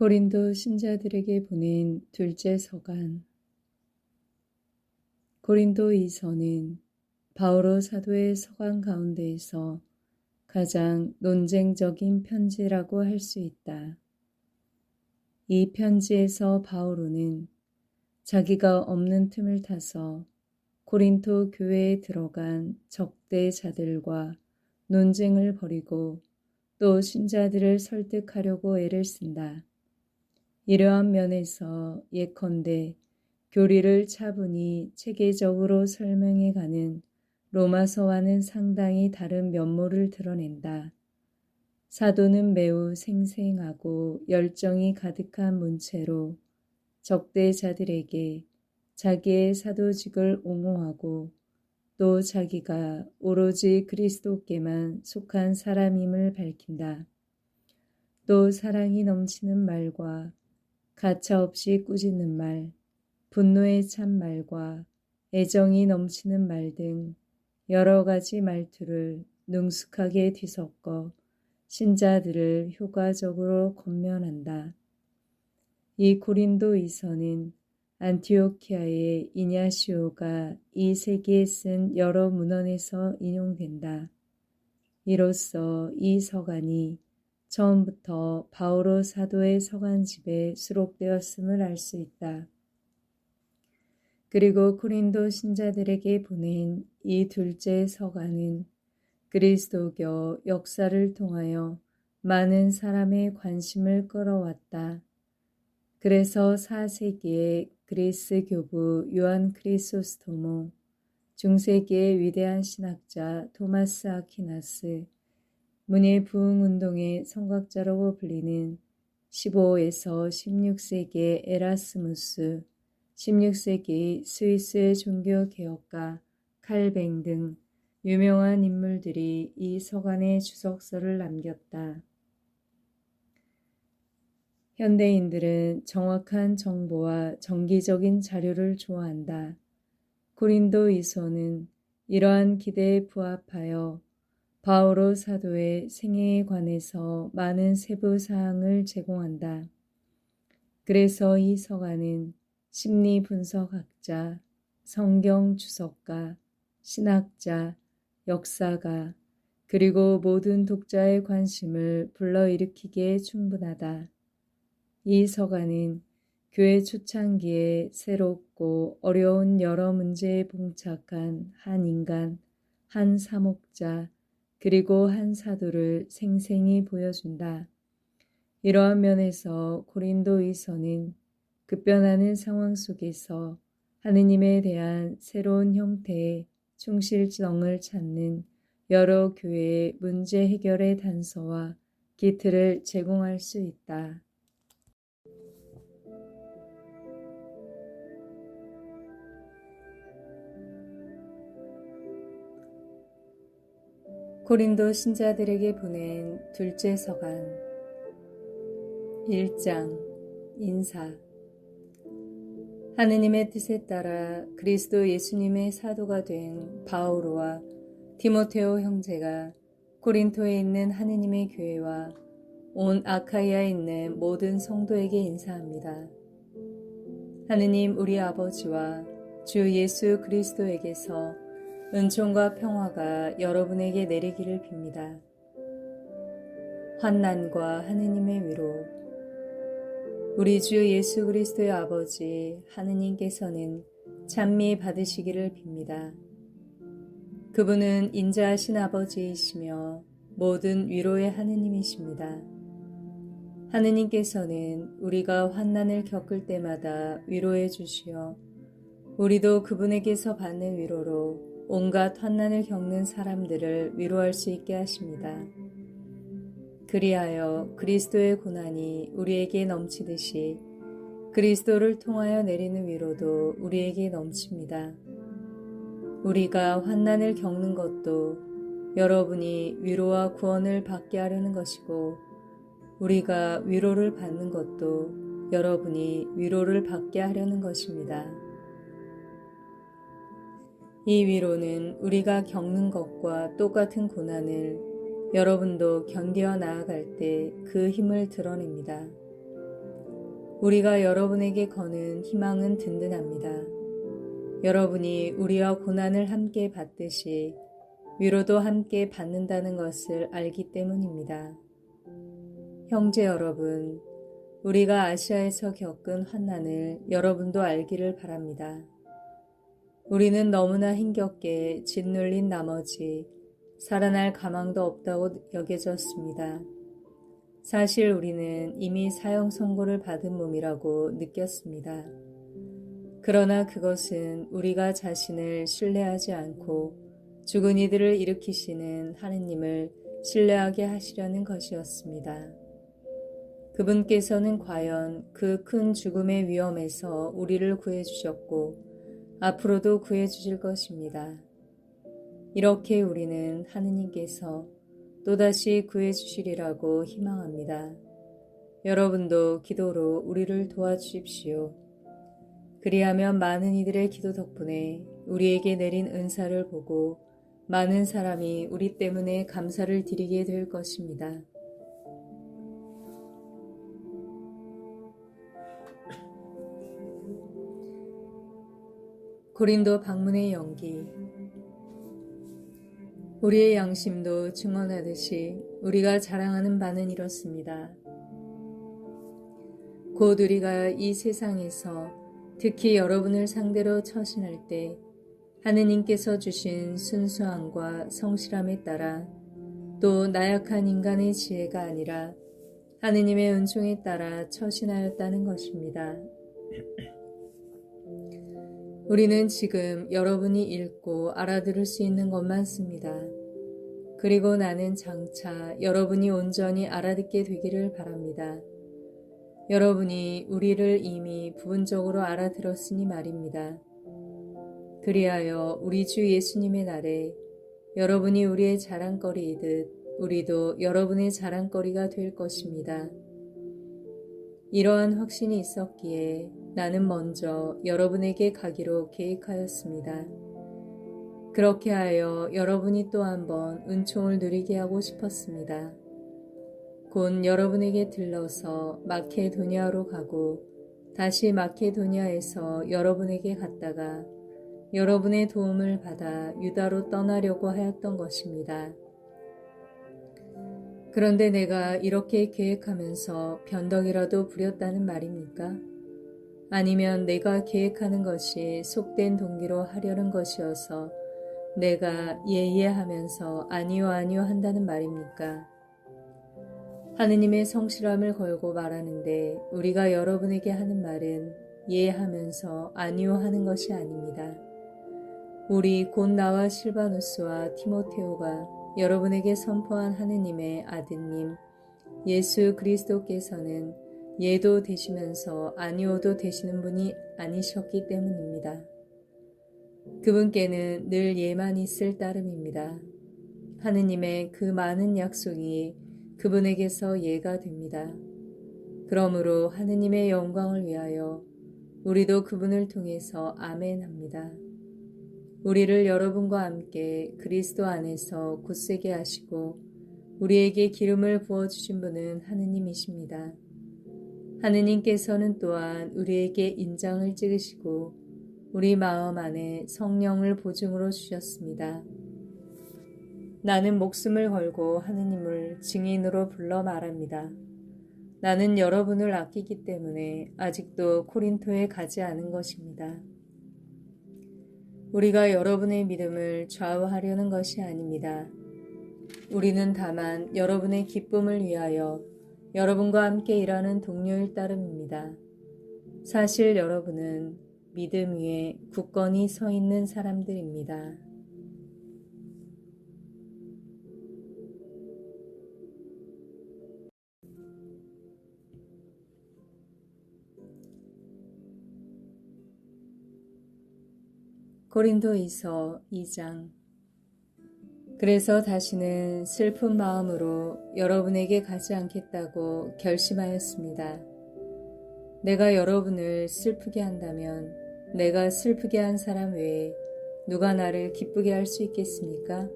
고린도 신자들에게 보낸 둘째 서간. 고린도이서는 바오로 사도의 서간 가운데에서 가장 논쟁적인 편지라고 할 수 있다. 이 편지에서 바오로는 자기가 없는 틈을 타서 고린도 교회에 들어간 적대자들과 논쟁을 벌이고 또 신자들을 설득하려고 애를 쓴다. 이러한 면에서 예컨대 교리를 차분히 체계적으로 설명해가는 로마서와는 상당히 다른 면모를 드러낸다. 사도는 매우 생생하고 열정이 가득한 문체로 적대자들에게 자기의 사도직을 옹호하고 또 자기가 오로지 그리스도께만 속한 사람임을 밝힌다. 또 사랑이 넘치는 말과 가차없이 꾸짖는 말, 분노의 찬 말과 애정이 넘치는 말 등 여러 가지 말투를 능숙하게 뒤섞어 신자들을 효과적으로 권면한다. 이 고린도이서는 안티오키아의 이냐시오가 이 세기에 쓴 여러 문헌에서 인용된다. 이로써 이 서간이 처음부터 바오로 사도의 서간집에 수록되었음을 알 수 있다. 그리고 고린도 신자들에게 보낸 이 둘째 서간은 그리스도교 역사를 통하여 많은 사람의 관심을 끌어왔다. 그래서 4세기의 그리스 교부 요한 크리소스토모, 중세기의 위대한 신학자 토마스 아퀴나스, 문예 부흥운동의 성각자라고 불리는 15에서 16세기의 에라스무스, 16세기 스위스의 종교개혁가 칼뱅 등 유명한 인물들이 이 서간에 주석서를 남겼다. 현대인들은 정확한 정보와 정기적인 자료를 좋아한다. 고린도이서는 이러한 기대에 부합하여 바오로 사도의 생애에 관해서 많은 세부 사항을 제공한다. 그래서 이 서간은 심리 분석학자, 성경 주석가, 신학자, 역사가 그리고 모든 독자의 관심을 불러일으키기에 충분하다. 이 서간은 교회 초창기에 새롭고 어려운 여러 문제에 봉착한 한 인간, 한 사목자, 그리고 한 사도를 생생히 보여준다. 이러한 면에서 고린도이서는 급변하는 상황 속에서 하느님에 대한 새로운 형태의 충실성을 찾는 여러 교회의 문제 해결의 단서와 기틀을 제공할 수 있다. 고린도 신자들에게 보낸 둘째 서간 1장 인사. 하느님의 뜻에 따라 그리스도 예수님의 사도가 된 바오로와 디모테오 형제가 고린토에 있는 하느님의 교회와 온 아카이아에 있는 모든 성도에게 인사합니다. 하느님 우리 아버지와 주 예수 그리스도에게서 은총과 평화가 여러분에게 내리기를 빕니다. 환난과 하느님의 위로. 우리 주 예수 그리스도의 아버지 하느님께서는 찬미 받으시기를 빕니다. 그분은 인자하신 아버지이시며 모든 위로의 하느님이십니다. 하느님께서는 우리가 환난을 겪을 때마다 위로해 주시어 우리도 그분에게서 받는 위로로 온갖 환난을 겪는 사람들을 위로할 수 있게 하십니다. 그리하여 그리스도의 고난이 우리에게 넘치듯이 그리스도를 통하여 내리는 위로도 우리에게 넘칩니다. 우리가 환난을 겪는 것도 여러분이 위로와 구원을 받게 하려는 것이고 우리가 위로를 받는 것도 여러분이 위로를 받게 하려는 것입니다. 이 위로는 우리가 겪는 것과 똑같은 고난을 여러분도 견디어 나아갈 때 그 힘을 드러냅니다. 우리가 여러분에게 거는 희망은 든든합니다. 여러분이 우리와 고난을 함께 받듯이 위로도 함께 받는다는 것을 알기 때문입니다. 형제 여러분, 우리가 아시아에서 겪은 환난을 여러분도 알기를 바랍니다. 우리는 너무나 힘겹게 짓눌린 나머지 살아날 가망도 없다고 여겨졌습니다. 사실 우리는 이미 사형 선고를 받은 몸이라고 느꼈습니다. 그러나 그것은 우리가 자신을 신뢰하지 않고 죽은 이들을 일으키시는 하느님을 신뢰하게 하시려는 것이었습니다. 그분께서는 과연 그 큰 죽음의 위험에서 우리를 구해주셨고 앞으로도 구해주실 것입니다. 이렇게 우리는 하느님께서 또다시 구해주시리라고 희망합니다. 여러분도 기도로 우리를 도와주십시오. 그리하면 많은 이들의 기도 덕분에 우리에게 내린 은사를 보고 많은 사람이 우리 때문에 감사를 드리게 될 것입니다. 고린도 방문의 연기. 우리의 양심도 증언하듯이 우리가 자랑하는 바는 이렇습니다. 곧 우리가 이 세상에서 특히 여러분을 상대로 처신할 때 하느님께서 주신 순수함과 성실함에 따라 또 나약한 인간의 지혜가 아니라 하느님의 은총에 따라 처신하였다는 것입니다. 우리는 지금 여러분이 읽고 알아들을 수 있는 것만 씁니다. 그리고 나는 장차 여러분이 온전히 알아듣게 되기를 바랍니다. 여러분이 우리를 이미 부분적으로 알아들었으니 말입니다. 그리하여 우리 주 예수님의 날에 여러분이 우리의 자랑거리이듯 우리도 여러분의 자랑거리가 될 것입니다. 이러한 확신이 있었기에 나는 먼저 여러분에게 가기로 계획하였습니다. 그렇게 하여 여러분이 또 한번 은총을 누리게 하고 싶었습니다. 곧 여러분에게 들러서 마케도니아로 가고 다시 마케도니아에서 여러분에게 갔다가 여러분의 도움을 받아 유다로 떠나려고 하였던 것입니다. 그런데 내가 이렇게 계획하면서 변덕이라도 부렸다는 말입니까? 아니면 내가 계획하는 것이 속된 동기로 하려는 것이어서 내가 예하면서 아니요 한다는 말입니까? 하느님의 성실함을 걸고 말하는데 우리가 여러분에게 하는 말은 예하면서 아니요 하는 것이 아닙니다. 우리 곧 나와 실바누스와 티모테오가 여러분에게 선포한 하느님의 아드님 예수 그리스도께서는 예도 되시면서 아니오도 되시는 분이 아니셨기 때문입니다. 그분께는 늘 예만 있을 따름입니다. 하느님의 그 많은 약속이 그분에게서 예가 됩니다. 그러므로 하느님의 영광을 위하여 우리도 그분을 통해서 아멘 합니다. 우리를 여러분과 함께 그리스도 안에서 굳세게 하시고 우리에게 기름을 부어주신 분은 하느님이십니다. 하느님께서는 또한 우리에게 인장을 찍으시고 우리 마음 안에 성령을 보증으로 주셨습니다. 나는 목숨을 걸고 하느님을 증인으로 불러 말합니다. 나는 여러분을 아끼기 때문에 아직도 코린토에 가지 않은 것입니다. 우리가 여러분의 믿음을 좌우하려는 것이 아닙니다. 우리는 다만 여러분의 기쁨을 위하여 여러분과 함께 일하는 동료일 따름입니다. 사실 여러분은 믿음 위에 굳건히 서 있는 사람들입니다. 고린도이서 2장. 그래서 다시는 슬픈 마음으로 여러분에게 가지 않겠다고 결심하였습니다. 내가 여러분을 슬프게 한다면 내가 슬프게 한 사람 외에 누가 나를 기쁘게 할 수 있겠습니까?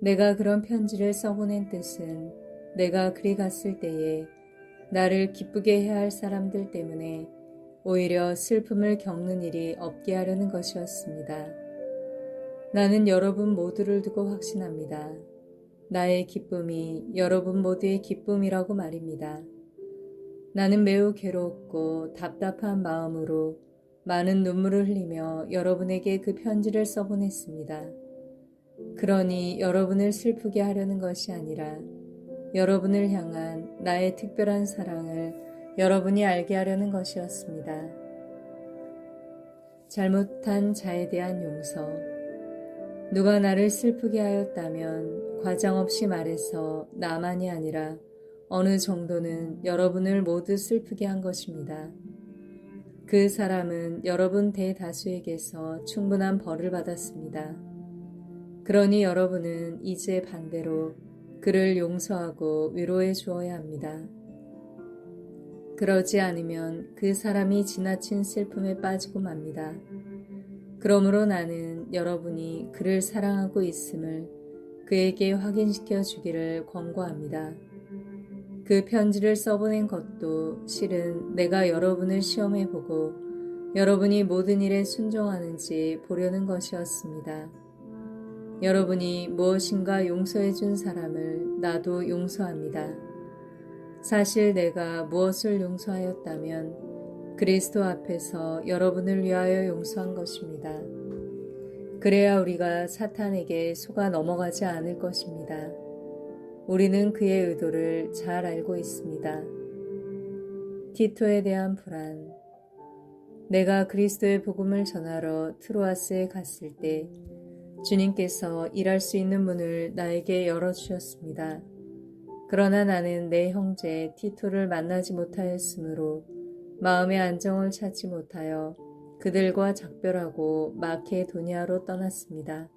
내가 그런 편지를 써보낸 뜻은 내가 그리 갔을 때에 나를 기쁘게 해야 할 사람들 때문에 오히려 슬픔을 겪는 일이 없게 하려는 것이었습니다. 나는 여러분 모두를 두고 확신합니다. 나의 기쁨이 여러분 모두의 기쁨이라고 말입니다. 나는 매우 괴롭고 답답한 마음으로 많은 눈물을 흘리며 여러분에게 그 편지를 써보냈습니다. 그러니 여러분을 슬프게 하려는 것이 아니라 여러분을 향한 나의 특별한 사랑을 여러분이 알게 하려는 것이었습니다. 잘못한 자에 대한 용서. 누가 나를 슬프게 하였다면 과장 없이 말해서 나만이 아니라 어느 정도는 여러분을 모두 슬프게 한 것입니다. 그 사람은 여러분 대다수에게서 충분한 벌을 받았습니다. 그러니 여러분은 이제 반대로 그를 용서하고 위로해 주어야 합니다. 그러지 않으면 그 사람이 지나친 슬픔에 빠지고 맙니다. 그러므로 나는 여러분이 그를 사랑하고 있음을 그에게 확인시켜 주기를 권고합니다. 그 편지를 써보낸 것도 실은 내가 여러분을 시험해보고 여러분이 모든 일에 순종하는지 보려는 것이었습니다. 여러분이 무엇인가 용서해준 사람을 나도 용서합니다. 사실 내가 무엇을 용서하였다면 그리스도 앞에서 여러분을 위하여 용서한 것입니다. 그래야 우리가 사탄에게 속아 넘어가지 않을 것입니다. 우리는 그의 의도를 잘 알고 있습니다. 티토에 대한 불안. 내가 그리스도의 복음을 전하러 트로아스에 갔을 때 주님께서 일할 수 있는 문을 나에게 열어주셨습니다. 그러나 나는 내 형제 티토를 만나지 못하였으므로 마음의 안정을 찾지 못하여 그들과 작별하고 마케도니아로 떠났습니다.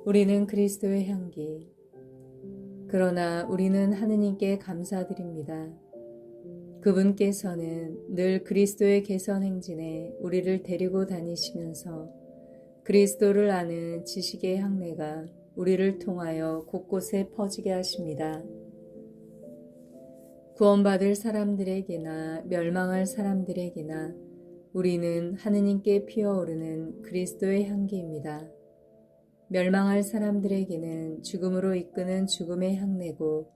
우리는 그리스도의 향기. 그러나 우리는 하느님께 감사드립니다. 그분께서는 늘 그리스도의 개선 행진에 우리를 데리고 다니시면서 그리스도를 아는 지식의 향내가 우리를 통하여 곳곳에 퍼지게 하십니다. 구원받을 사람들에게나 멸망할 사람들에게나 우리는 하느님께 피어오르는 그리스도의 향기입니다. 멸망할 사람들에게는 죽음으로 이끄는 죽음의 향내고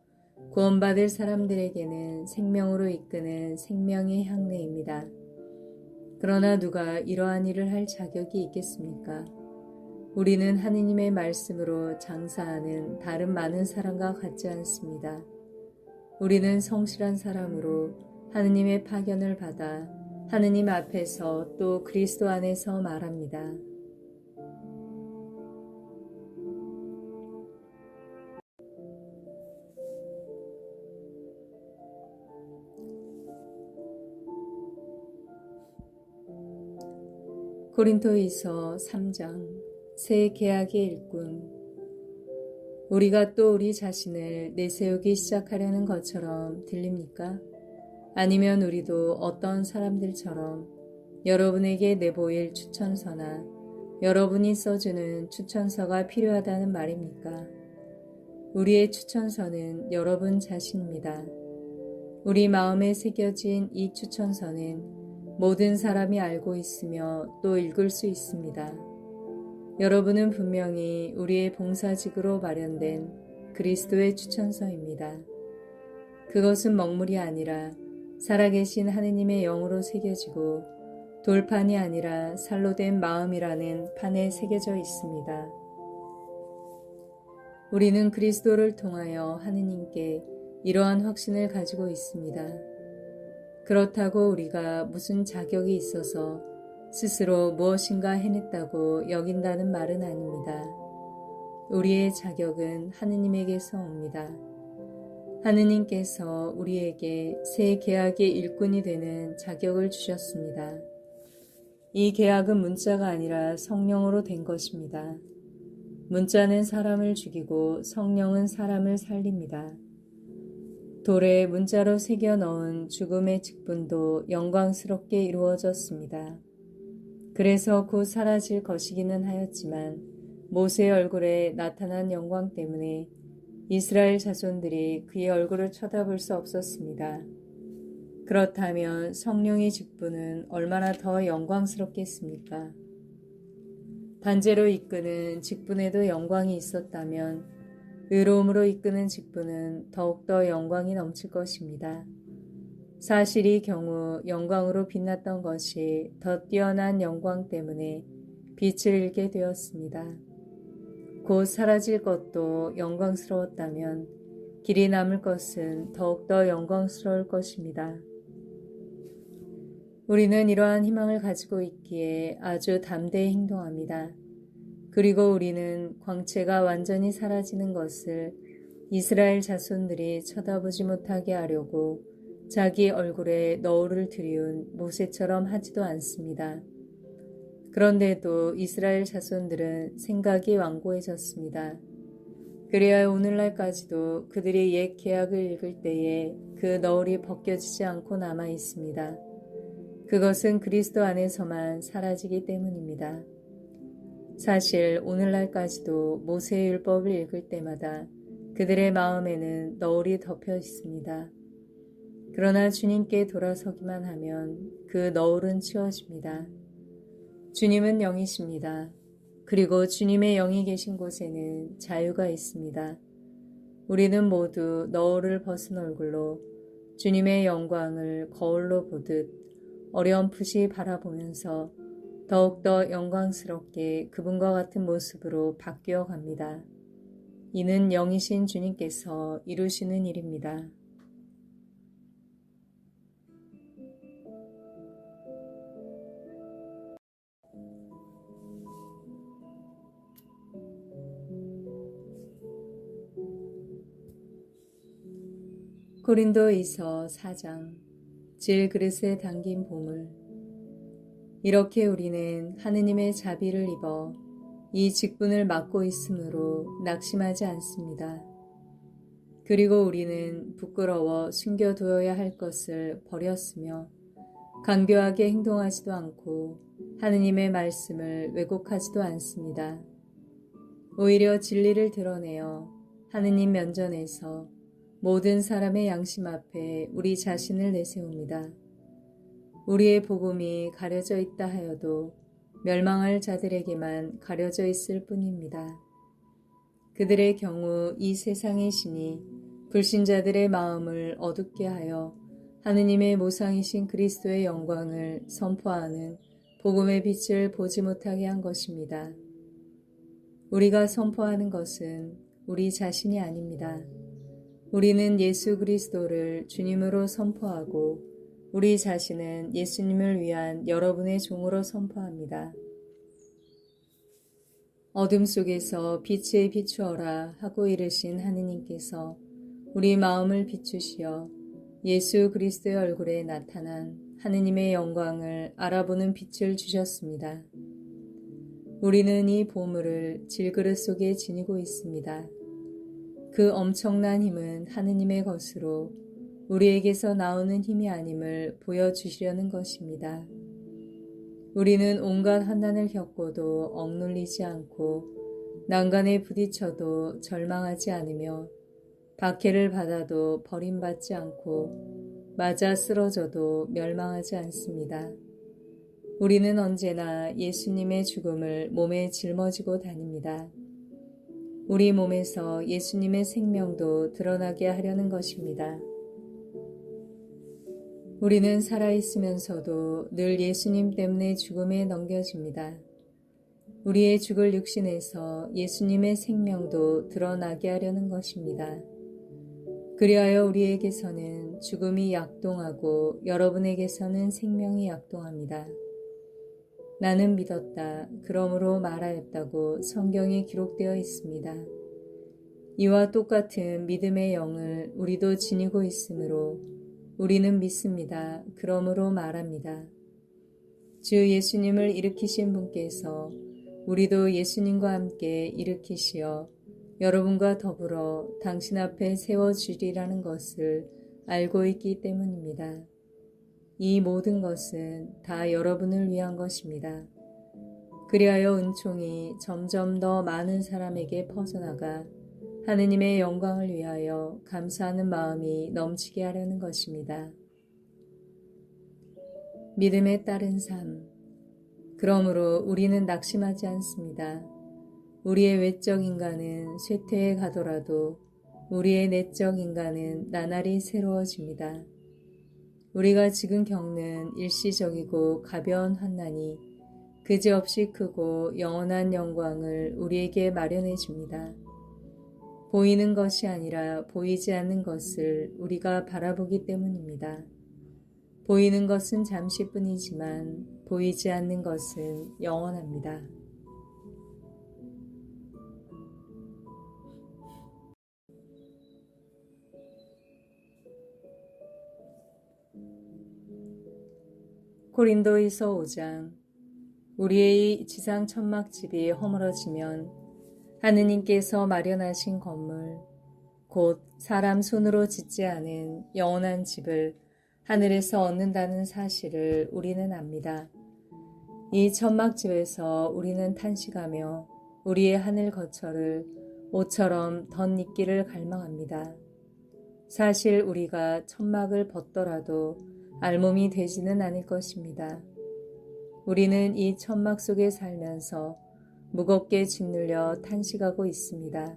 구원받을 사람들에게는 생명으로 이끄는 생명의 향내입니다. 그러나 누가 이러한 일을 할 자격이 있겠습니까? 우리는 하느님의 말씀으로 장사하는 다른 많은 사람과 같지 않습니다. 우리는 성실한 사람으로 하느님의 파견을 받아 하느님 앞에서 또 그리스도 안에서 말합니다. 고린토이서 3장 새 계약의 일꾼. 우리가 또 우리 자신을 내세우기 시작하려는 것처럼 들립니까? 아니면 우리도 어떤 사람들처럼 여러분에게 내보일 추천서나 여러분이 써주는 추천서가 필요하다는 말입니까? 우리의 추천서는 여러분 자신입니다. 우리 마음에 새겨진 이 추천서는 모든 사람이 알고 있으며 또 읽을 수 있습니다. 여러분은 분명히 우리의 봉사직으로 마련된 그리스도의 추천서입니다. 그것은 먹물이 아니라 살아계신 하느님의 영으로 새겨지고 돌판이 아니라 살로 된 마음이라는 판에 새겨져 있습니다. 우리는 그리스도를 통하여 하느님께 이러한 확신을 가지고 있습니다. 그렇다고 우리가 무슨 자격이 있어서 스스로 무엇인가 해냈다고 여긴다는 말은 아닙니다. 우리의 자격은 하느님에게서 옵니다. 하느님께서 우리에게 새 계약의 일꾼이 되는 자격을 주셨습니다. 이 계약은 문자가 아니라 성령으로 된 것입니다. 문자는 사람을 죽이고 성령은 사람을 살립니다. 돌에 문자로 새겨 넣은 죽음의 직분도 영광스럽게 이루어졌습니다. 그래서 곧 사라질 것이기는 하였지만 모세의 얼굴에 나타난 영광 때문에 이스라엘 자손들이 그의 얼굴을 쳐다볼 수 없었습니다. 그렇다면 성령의 직분은 얼마나 더 영광스럽겠습니까? 반제로 이끄는 직분에도 영광이 있었다면 의로움으로 이끄는 직분은 더욱더 영광이 넘칠 것입니다. 사실 이 경우 영광으로 빛났던 것이 더 뛰어난 영광 때문에 빛을 잃게 되었습니다. 곧 사라질 것도 영광스러웠다면 길이 남을 것은 더욱더 영광스러울 것입니다. 우리는 이러한 희망을 가지고 있기에 아주 담대히 행동합니다. 그리고 우리는 광채가 완전히 사라지는 것을 이스라엘 자손들이 쳐다보지 못하게 하려고 자기 얼굴에 너울을 들이운 모세처럼 하지도 않습니다. 그런데도 이스라엘 자손들은 생각이 완고해졌습니다. 그래야 오늘날까지도 그들이 옛 계약을 읽을 때에 그 너울이 벗겨지지 않고 남아 있습니다. 그것은 그리스도 안에서만 사라지기 때문입니다. 사실 오늘날까지도 모세의 율법을 읽을 때마다 그들의 마음에는 너울이 덮여 있습니다. 그러나 주님께 돌아서기만 하면 그 너울은 치워집니다. 주님은 영이십니다. 그리고 주님의 영이 계신 곳에는 자유가 있습니다. 우리는 모두 너울을 벗은 얼굴로 주님의 영광을 거울로 보듯 어렴풋이 바라보면서 더욱더 영광스럽게 그분과 같은 모습으로 바뀌어 갑니다. 이는 영이신 주님께서 이루시는 일입니다. 고린도이서 4장 질그릇에 담긴 보물. 이렇게 우리는 하느님의 자비를 입어 이 직분을 맡고 있으므로 낙심하지 않습니다. 그리고 우리는 부끄러워 숨겨두어야 할 것을 버렸으며 강교하게 행동하지도 않고 하느님의 말씀을 왜곡하지도 않습니다. 오히려 진리를 드러내어 하느님 면전에서 모든 사람의 양심 앞에 우리 자신을 내세웁니다. 우리의 복음이 가려져 있다 하여도 멸망할 자들에게만 가려져 있을 뿐입니다. 그들의 경우 이 세상의 신이 불신자들의 마음을 어둡게 하여 하느님의 모상이신 그리스도의 영광을 선포하는 복음의 빛을 보지 못하게 한 것입니다. 우리가 선포하는 것은 우리 자신이 아닙니다. 우리는 예수 그리스도를 주님으로 선포하고 우리 자신은 예수님을 위한 여러분의 종으로 선포합니다. 어둠 속에서 빛에 비추어라 하고 이르신 하느님께서 우리 마음을 비추시어 예수 그리스도의 얼굴에 나타난 하느님의 영광을 알아보는 빛을 주셨습니다. 우리는 이 보물을 질그릇 속에 지니고 있습니다. 그 엄청난 힘은 하느님의 것으로 우리에게서 나오는 힘이 아님을 보여주시려는 것입니다. 우리는 온갖 환난을 겪고도 억눌리지 않고 난간에 부딪혀도 절망하지 않으며 박해를 받아도 버림받지 않고 맞아 쓰러져도 멸망하지 않습니다. 우리는 언제나 예수님의 죽음을 몸에 짊어지고 다닙니다. 우리 몸에서 예수님의 생명도 드러나게 하려는 것입니다. 우리는 살아있으면서도 늘 예수님 때문에 죽음에 넘겨집니다. 우리의 죽을 육신에서 예수님의 생명도 드러나게 하려는 것입니다. 그리하여 우리에게서는 죽음이 약동하고 여러분에게서는 생명이 약동합니다. 나는 믿었다. 그러므로 말하였다고 성경에 기록되어 있습니다. 이와 똑같은 믿음의 영을 우리도 지니고 있으므로 우리는 믿습니다. 그러므로 말합니다. 주 예수님을 일으키신 분께서 우리도 예수님과 함께 일으키시어 여러분과 더불어 당신 앞에 세워주리라는 것을 알고 있기 때문입니다. 이 모든 것은 다 여러분을 위한 것입니다. 그리하여 은총이 점점 더 많은 사람에게 퍼져나가 하느님의 영광을 위하여 감사하는 마음이 넘치게 하려는 것입니다. 믿음에 따른 삶. 그러므로 우리는 낙심하지 않습니다. 우리의 외적 인간은 쇠퇴해 가더라도 우리의 내적 인간은 나날이 새로워집니다. 우리가 지금 겪는 일시적이고 가벼운 환난이 그지없이 크고 영원한 영광을 우리에게 마련해 줍니다. 보이는 것이 아니라 보이지 않는 것을 우리가 바라보기 때문입니다. 보이는 것은 잠시뿐이지만 보이지 않는 것은 영원합니다. 고린도이서 5장. 우리의 지상 천막집이 허물어지면 하느님께서 마련하신 건물, 곧 사람 손으로 짓지 않은 영원한 집을 하늘에서 얻는다는 사실을 우리는 압니다. 이 천막집에서 우리는 탄식하며 우리의 하늘 거처를 옷처럼 덧입기를 갈망합니다. 사실 우리가 천막을 벗더라도 알몸이 되지는 않을 것입니다. 우리는 이 천막 속에 살면서 무겁게 짓눌려 탄식하고 있습니다.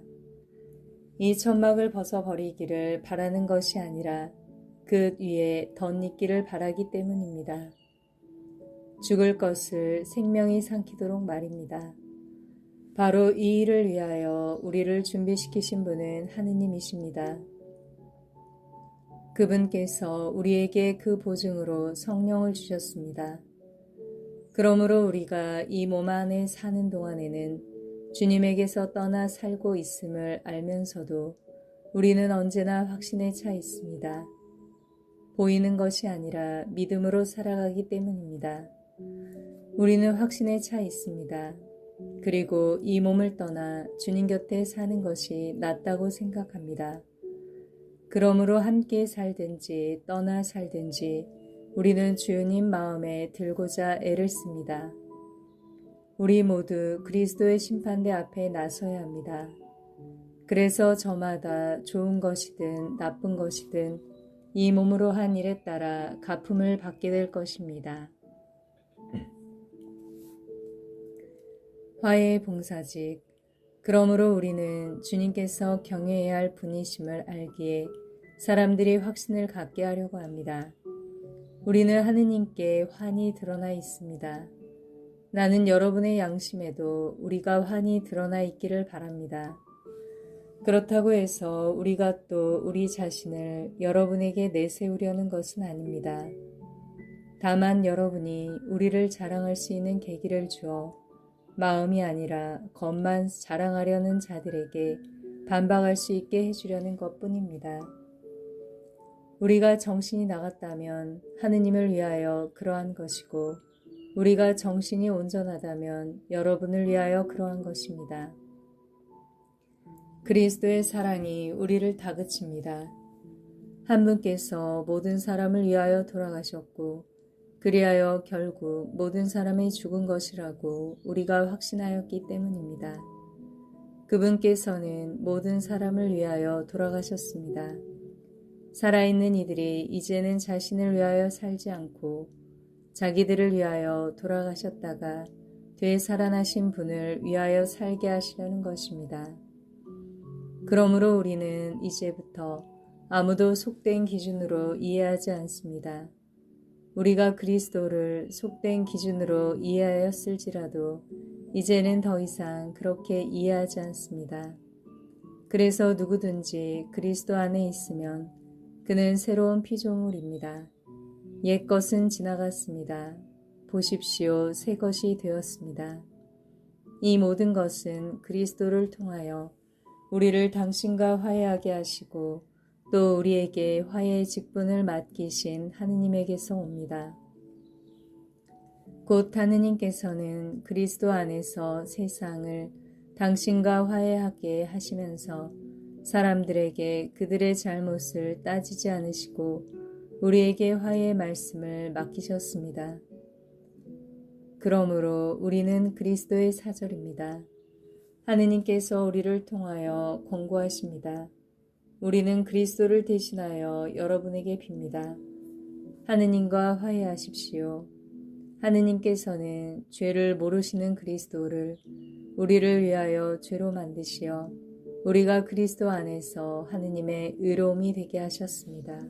이 천막을 벗어버리기를 바라는 것이 아니라 그 위에 덧입기를 바라기 때문입니다. 죽을 것을 생명이 삼키도록 말입니다. 바로 이 일을 위하여 우리를 준비시키신 분은 하느님이십니다. 그분께서 우리에게 그 보증으로 성령을 주셨습니다. 그러므로 우리가 이 몸 안에 사는 동안에는 주님에게서 떠나 살고 있음을 알면서도 우리는 언제나 확신에 차 있습니다. 보이는 것이 아니라 믿음으로 살아가기 때문입니다. 우리는 확신에 차 있습니다. 그리고 이 몸을 떠나 주님 곁에 사는 것이 낫다고 생각합니다. 그러므로 함께 살든지 떠나 살든지 우리는 주님 마음에 들고자 애를 씁니다. 우리 모두 그리스도의 심판대 앞에 나서야 합니다. 그래서 저마다 좋은 것이든 나쁜 것이든 이 몸으로 한 일에 따라 갚음을 받게 될 것입니다. 화해의 봉사직. 그러므로 우리는 주님께서 경외해야 할 분이심을 알기에 사람들이 확신을 갖게 하려고 합니다. 우리는 하느님께 환히 드러나 있습니다. 나는 여러분의 양심에도 우리가 환히 드러나 있기를 바랍니다. 그렇다고 해서 우리가 또 우리 자신을 여러분에게 내세우려는 것은 아닙니다. 다만 여러분이 우리를 자랑할 수 있는 계기를 주어 마음이 아니라 겉만 자랑하려는 자들에게 반박할 수 있게 해주려는 것뿐입니다. 우리가 정신이 나갔다면 하느님을 위하여 그러한 것이고 우리가 정신이 온전하다면 여러분을 위하여 그러한 것입니다. 그리스도의 사랑이 우리를 다그칩니다. 한 분께서 모든 사람을 위하여 돌아가셨고 그리하여 결국 모든 사람이 죽은 것이라고 우리가 확신하였기 때문입니다. 그분께서는 모든 사람을 위하여 돌아가셨습니다. 살아있는 이들이 이제는 자신을 위하여 살지 않고 자기들을 위하여 돌아가셨다가 되살아나신 분을 위하여 살게 하시려는 것입니다. 그러므로 우리는 이제부터 아무도 속된 기준으로 이해하지 않습니다. 우리가 그리스도를 속된 기준으로 이해하였을지라도 이제는 더 이상 그렇게 이해하지 않습니다. 그래서 누구든지 그리스도 안에 있으면 그는 새로운 피조물입니다. 옛 것은 지나갔습니다. 보십시오, 새 것이 되었습니다. 이 모든 것은 그리스도를 통하여 우리를 당신과 화해하게 하시고 또 우리에게 화해의 직분을 맡기신 하느님에게서 옵니다. 곧 하느님께서는 그리스도 안에서 세상을 당신과 화해하게 하시면서 사람들에게 그들의 잘못을 따지지 않으시고 우리에게 화해의 말씀을 맡기셨습니다. 그러므로 우리는 그리스도의 사절입니다. 하느님께서 우리를 통하여 권고하십니다. 우리는 그리스도를 대신하여 여러분에게 빕니다. 하느님과 화해하십시오. 하느님께서는 죄를 모르시는 그리스도를 우리를 위하여 죄로 만드시어 우리가 그리스도 안에서 하느님의 의로움이 되게 하셨습니다.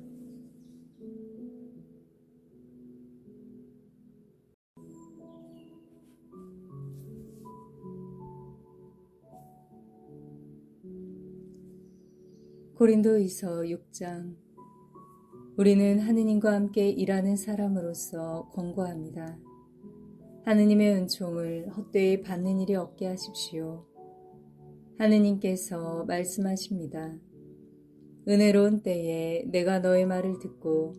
고린도후서 6장. 우리는 하느님과 함께 일하는 사람으로서 권고합니다. 하느님의 은총을 헛되이 받는 일이 없게 하십시오. 하느님께서 말씀하십니다. 은혜로운 때에 내가 너의 말을 듣고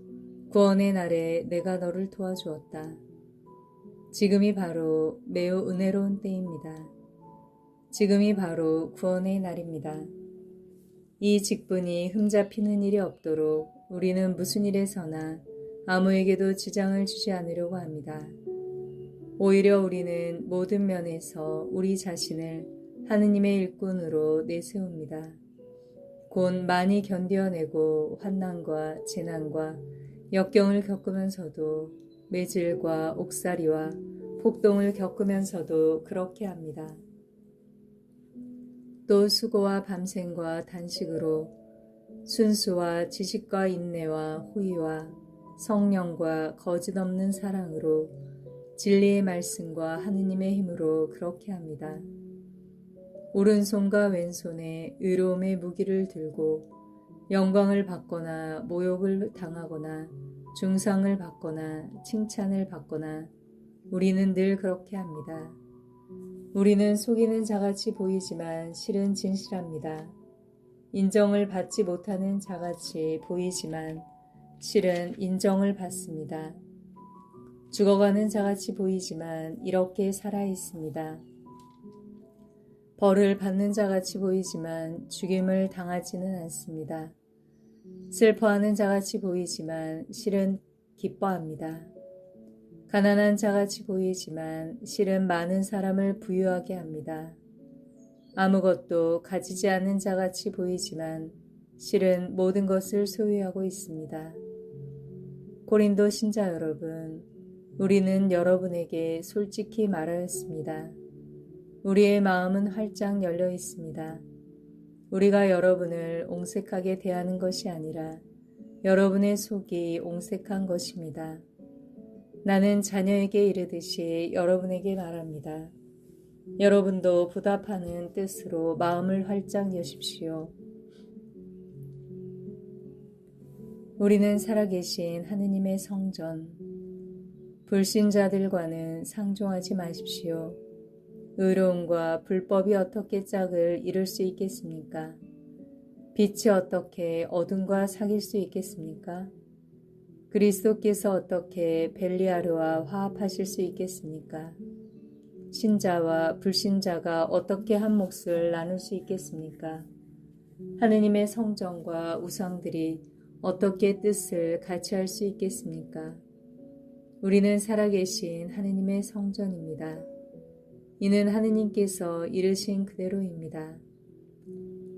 구원의 날에 내가 너를 도와주었다. 지금이 바로 매우 은혜로운 때입니다. 지금이 바로 구원의 날입니다. 이 직분이 흠잡히는 일이 없도록 우리는 무슨 일에서나 아무에게도 지장을 주지 않으려고 합니다. 오히려 우리는 모든 면에서 우리 자신을 하느님의 일꾼으로 내세웁니다. 곧 많이 견뎌내고 환난과 재난과 역경을 겪으면서도 매질과 옥살이와 폭동을 겪으면서도 그렇게 합니다. 또 수고와 밤샘과 단식으로 순수와 지식과 인내와 호의와 성령과 거짓 없는 사랑으로 진리의 말씀과 하느님의 힘으로 그렇게 합니다. 오른손과 왼손에 의로움의 무기를 들고 영광을 받거나 모욕을 당하거나 중상을 받거나 칭찬을 받거나 우리는 늘 그렇게 합니다. 우리는 속이는 자같이 보이지만 실은 진실합니다. 인정을 받지 못하는 자같이 보이지만 실은 인정을 받습니다. 죽어가는 자같이 보이지만 이렇게 살아 있습니다. 벌을 받는 자같이 보이지만 죽임을 당하지는 않습니다. 슬퍼하는 자같이 보이지만 실은 기뻐합니다. 가난한 자같이 보이지만 실은 많은 사람을 부유하게 합니다. 아무것도 가지지 않는 자같이 보이지만 실은 모든 것을 소유하고 있습니다. 고린도 신자 여러분, 우리는 여러분에게 솔직히 말하였습니다. 우리의 마음은 활짝 열려 있습니다. 우리가 여러분을 옹색하게 대하는 것이 아니라 여러분의 속이 옹색한 것입니다. 나는 자녀에게 이르듯이 여러분에게 말합니다. 여러분도 보답하는 뜻으로 마음을 활짝 여십시오. 우리는 살아계신 하느님의 성전, 불신자들과는 상종하지 마십시오. 의로움과 불법이 어떻게 짝을 이룰 수 있겠습니까? 빛이 어떻게 어둠과 사귈 수 있겠습니까? 그리스도께서 어떻게 벨리아르와 화합하실 수 있겠습니까? 신자와 불신자가 어떻게 한 몫을 나눌 수 있겠습니까? 하느님의 성전과 우상들이 어떻게 뜻을 같이 할 수 있겠습니까? 우리는 살아계신 하느님의 성전입니다. 이는 하느님께서 이르신 그대로입니다.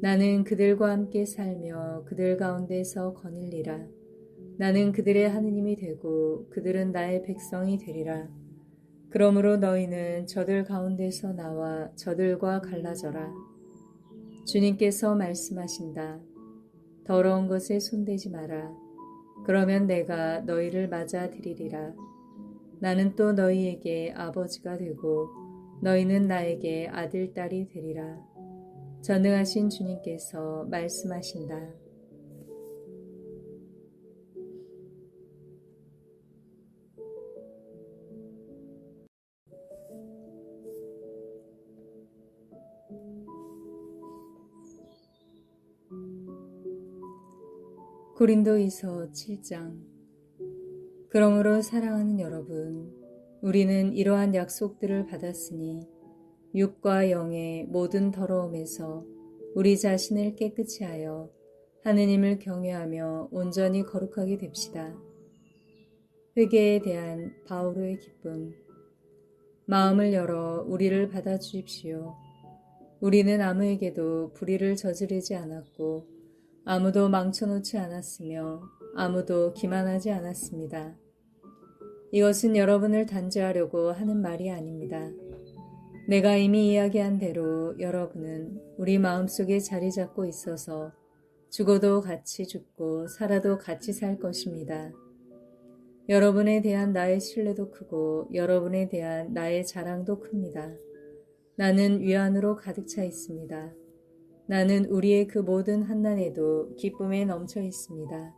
나는 그들과 함께 살며 그들 가운데서 거닐리라. 나는 그들의 하느님이 되고 그들은 나의 백성이 되리라. 그러므로 너희는 저들 가운데서 나와 저들과 갈라져라. 주님께서 말씀하신다. 더러운 것에 손대지 마라. 그러면 내가 너희를 맞아들이리라. 나는 또 너희에게 아버지가 되고 너희는 나에게 아들, 딸이 되리라. 전능하신 주님께서 말씀하신다. 고린도후서 7장. 그러므로 사랑하는 여러분, 우리는 이러한 약속들을 받았으니 육과 영의 모든 더러움에서 우리 자신을 깨끗이 하여 하느님을 경외하며 온전히 거룩하게 됩시다. 회개에 대한 바오로의 기쁨. 마음을 열어 우리를 받아주십시오. 우리는 아무에게도 불의를 저지르지 않았고 아무도 망쳐놓지 않았으며 아무도 기만하지 않았습니다. 이것은 여러분을 단죄하려고 하는 말이 아닙니다. 내가 이미 이야기한 대로 여러분은 우리 마음속에 자리 잡고 있어서 죽어도 같이 죽고 살아도 같이 살 것입니다. 여러분에 대한 나의 신뢰도 크고 여러분에 대한 나의 자랑도 큽니다. 나는 위안으로 가득 차 있습니다. 나는 우리의 그 모든 환난에도 기쁨에 넘쳐 있습니다.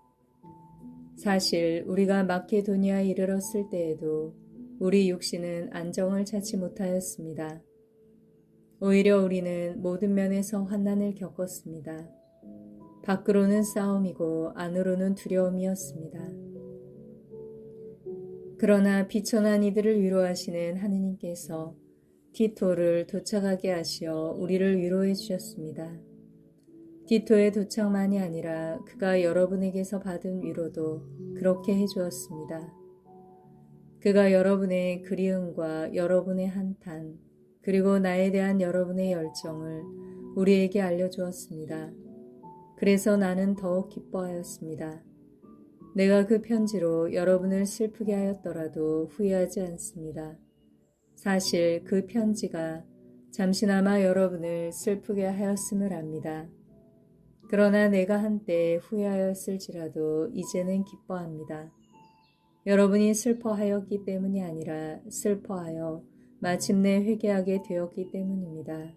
사실 우리가 마케도니아에 이르렀을 때에도 우리 육신은 안정을 찾지 못하였습니다. 오히려 우리는 모든 면에서 환난을 겪었습니다. 밖으로는 싸움이고 안으로는 두려움이었습니다. 그러나 비천한 이들을 위로하시는 하느님께서 티토를 도착하게 하시어 우리를 위로해 주셨습니다. 티토의 도착만이 아니라 그가 여러분에게서 받은 위로도 그렇게 해주었습니다. 그가 여러분의 그리움과 여러분의 한탄, 그리고 나에 대한 여러분의 열정을 우리에게 알려주었습니다. 그래서 나는 더욱 기뻐하였습니다. 내가 그 편지로 여러분을 슬프게 하였더라도 후회하지 않습니다. 사실 그 편지가 잠시나마 여러분을 슬프게 하였음을 압니다. 그러나 내가 한때 후회하였을지라도 이제는 기뻐합니다. 여러분이 슬퍼하였기 때문이 아니라 슬퍼하여 마침내 회개하게 되었기 때문입니다.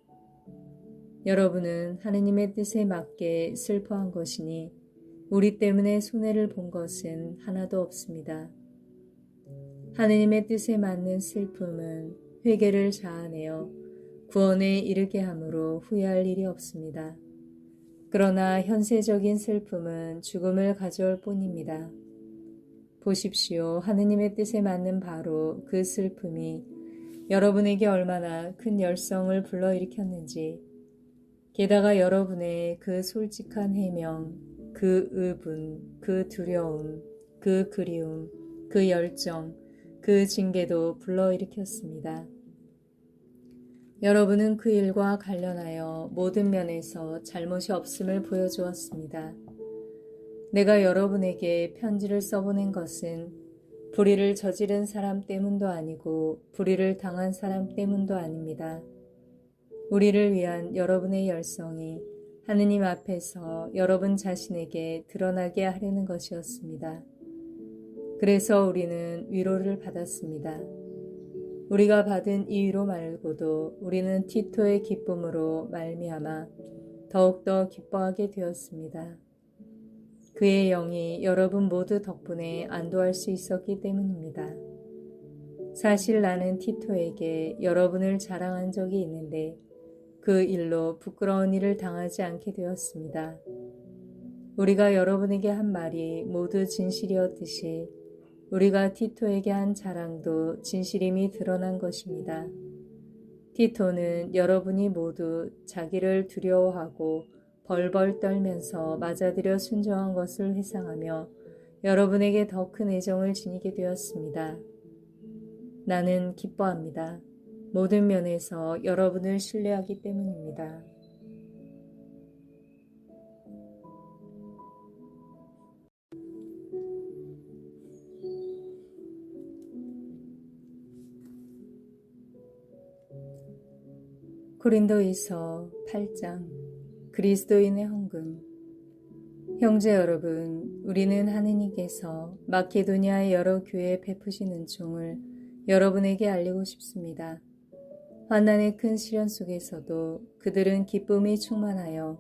여러분은 하느님의 뜻에 맞게 슬퍼한 것이니 우리 때문에 손해를 본 것은 하나도 없습니다. 하느님의 뜻에 맞는 슬픔은 회개를 자아내어 구원에 이르게 함으로 후회할 일이 없습니다. 그러나 현세적인 슬픔은 죽음을 가져올 뿐입니다. 보십시오. 하느님의 뜻에 맞는 바로 그 슬픔이 여러분에게 얼마나 큰 열성을 불러일으켰는지, 게다가 여러분의 그 솔직한 해명, 그 의분, 그 두려움, 그 그리움, 그 열정, 그 징계도 불러일으켰습니다. 여러분은 그 일과 관련하여 모든 면에서 잘못이 없음을 보여주었습니다. 내가 여러분에게 편지를 써보낸 것은 불의를 저지른 사람 때문도 아니고 불의를 당한 사람 때문도 아닙니다. 우리를 위한 여러분의 열성이 하느님 앞에서 여러분 자신에게 드러나게 하려는 것이었습니다. 그래서 우리는 위로를 받았습니다. 우리가 받은 이 위로 말고도 우리는 티토의 기쁨으로 말미암아 더욱더 기뻐하게 되었습니다. 그의 영이 여러분 모두 덕분에 안도할 수 있었기 때문입니다. 사실 나는 티토에게 여러분을 자랑한 적이 있는데 그 일로 부끄러운 일을 당하지 않게 되었습니다. 우리가 여러분에게 한 말이 모두 진실이었듯이 우리가 티토에게 한 자랑도 진실임이 드러난 것입니다. 티토는 여러분이 모두 자기를 두려워하고 벌벌 떨면서 맞아들여 순종한 것을 회상하며 여러분에게 더 큰 애정을 지니게 되었습니다. 나는 기뻐합니다. 모든 면에서 여러분을 신뢰하기 때문입니다. 고린도이서 8장 그리스도인의 헌금. 형제 여러분, 우리는 하느님께서 마케도니아의 여러 교회에 베푸신 은총을 여러분에게 알리고 싶습니다. 환난의 큰 시련 속에서도 그들은 기쁨이 충만하여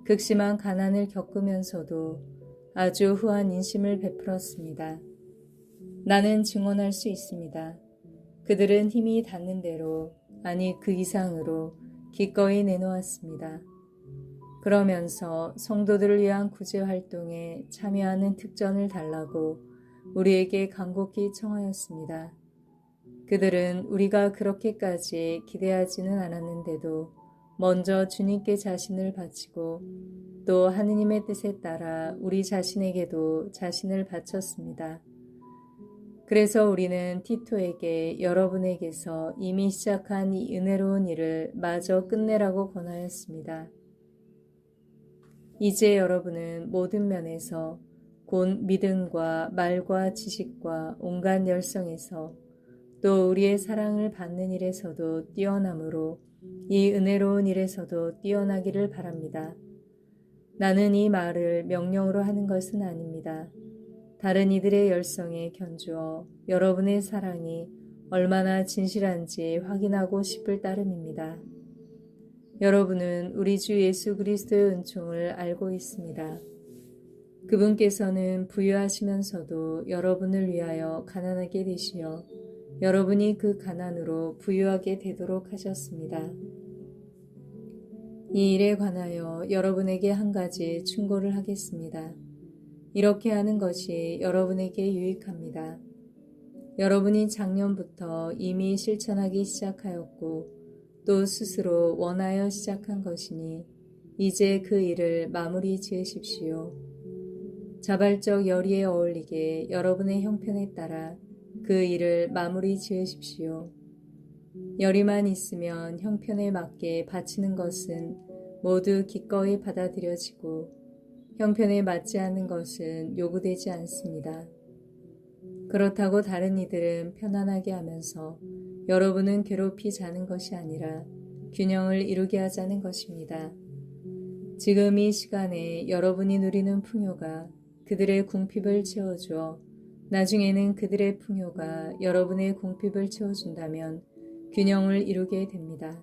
극심한 가난을 겪으면서도 아주 후한 인심을 베풀었습니다. 나는 증언할 수 있습니다. 그들은 힘이 닿는 대로, 아니 그 이상으로 기꺼이 내놓았습니다. 그러면서 성도들을 위한 구제 활동에 참여하는 특전을 달라고 우리에게 간곡히 청하였습니다. 그들은 우리가 그렇게까지 기대하지는 않았는데도 먼저 주님께 자신을 바치고 또 하느님의 뜻에 따라 우리 자신에게도 자신을 바쳤습니다. 그래서 우리는 티토에게 여러분에게서 이미 시작한 이 은혜로운 일을 마저 끝내라고 권하였습니다. 이제 여러분은 모든 면에서 곧 믿음과 말과 지식과 온갖 열성에서 또 우리의 사랑을 받는 일에서도 뛰어남으로 이 은혜로운 일에서도 뛰어나기를 바랍니다. 나는 이 말을 명령으로 하는 것은 아닙니다. 다른 이들의 열성에 견주어 여러분의 사랑이 얼마나 진실한지 확인하고 싶을 따름입니다. 여러분은 우리 주 예수 그리스도의 은총을 알고 있습니다. 그분께서는 부유하시면서도 여러분을 위하여 가난하게 되시어 여러분이 그 가난으로 부유하게 되도록 하셨습니다. 이 일에 관하여 여러분에게 한 가지 충고를 하겠습니다. 이렇게 하는 것이 여러분에게 유익합니다. 여러분이 작년부터 이미 실천하기 시작하였고 또 스스로 원하여 시작한 것이니 이제 그 일을 마무리 지으십시오. 자발적 열의에 어울리게 여러분의 형편에 따라 그 일을 마무리 지으십시오. 열의만 있으면 형편에 맞게 바치는 것은 모두 기꺼이 받아들여지고 형편에 맞지 않는 것은 요구되지 않습니다. 그렇다고 다른 이들은 편안하게 하면서 여러분은 괴롭히 자는 것이 아니라 균형을 이루게 하자는 것입니다. 지금 이 시간에 여러분이 누리는 풍요가 그들의 궁핍을 채워주어 나중에는 그들의 풍요가 여러분의 궁핍을 채워준다면 균형을 이루게 됩니다.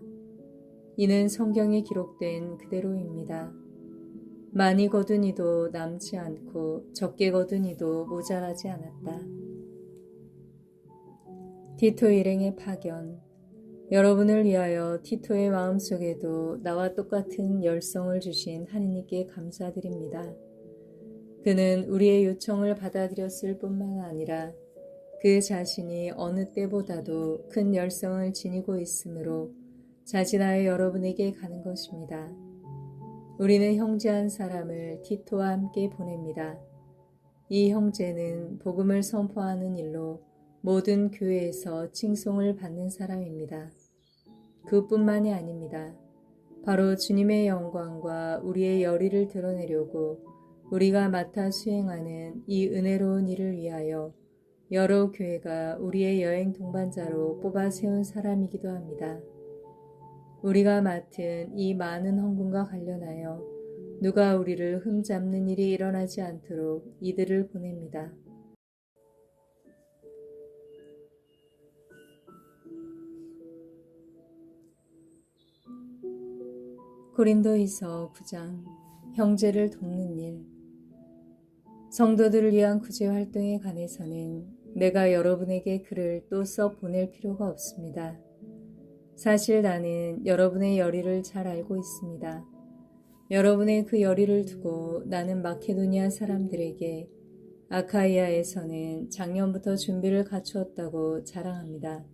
이는 성경에 기록된 그대로입니다. 많이 거둔 이도 남지 않고 적게 거둔 이도 모자라지 않았다. 티토 일행의 파견. 여러분을 위하여 티토의 마음속에도 나와 똑같은 열성을 주신 하느님께 감사드립니다. 그는 우리의 요청을 받아들였을 뿐만 아니라 그 자신이 어느 때보다도 큰 열성을 지니고 있으므로 자진하여 여러분에게 가는 것입니다. 우리는 형제 한 사람을 티토와 함께 보냅니다. 이 형제는 복음을 선포하는 일로 모든 교회에서 칭송을 받는 사람입니다. 그뿐만이 아닙니다. 바로 주님의 영광과 우리의 열의를 드러내려고 우리가 맡아 수행하는 이 은혜로운 일을 위하여 여러 교회가 우리의 여행 동반자로 뽑아 세운 사람이기도 합니다. 우리가 맡은 이 많은 헌금과 관련하여 누가 우리를 흠잡는 일이 일어나지 않도록 이들을 보냅니다. 고린도이서 9장 형제를 돕는 일. 성도들을 위한 구제 활동에 관해서는 내가 여러분에게 글을 또 써 보낼 필요가 없습니다. 사실 나는 여러분의 열의를 잘 알고 있습니다. 여러분의 그 열의를 두고 나는 마케도니아 사람들에게 아카이아에서는 작년부터 준비를 갖추었다고 자랑합니다.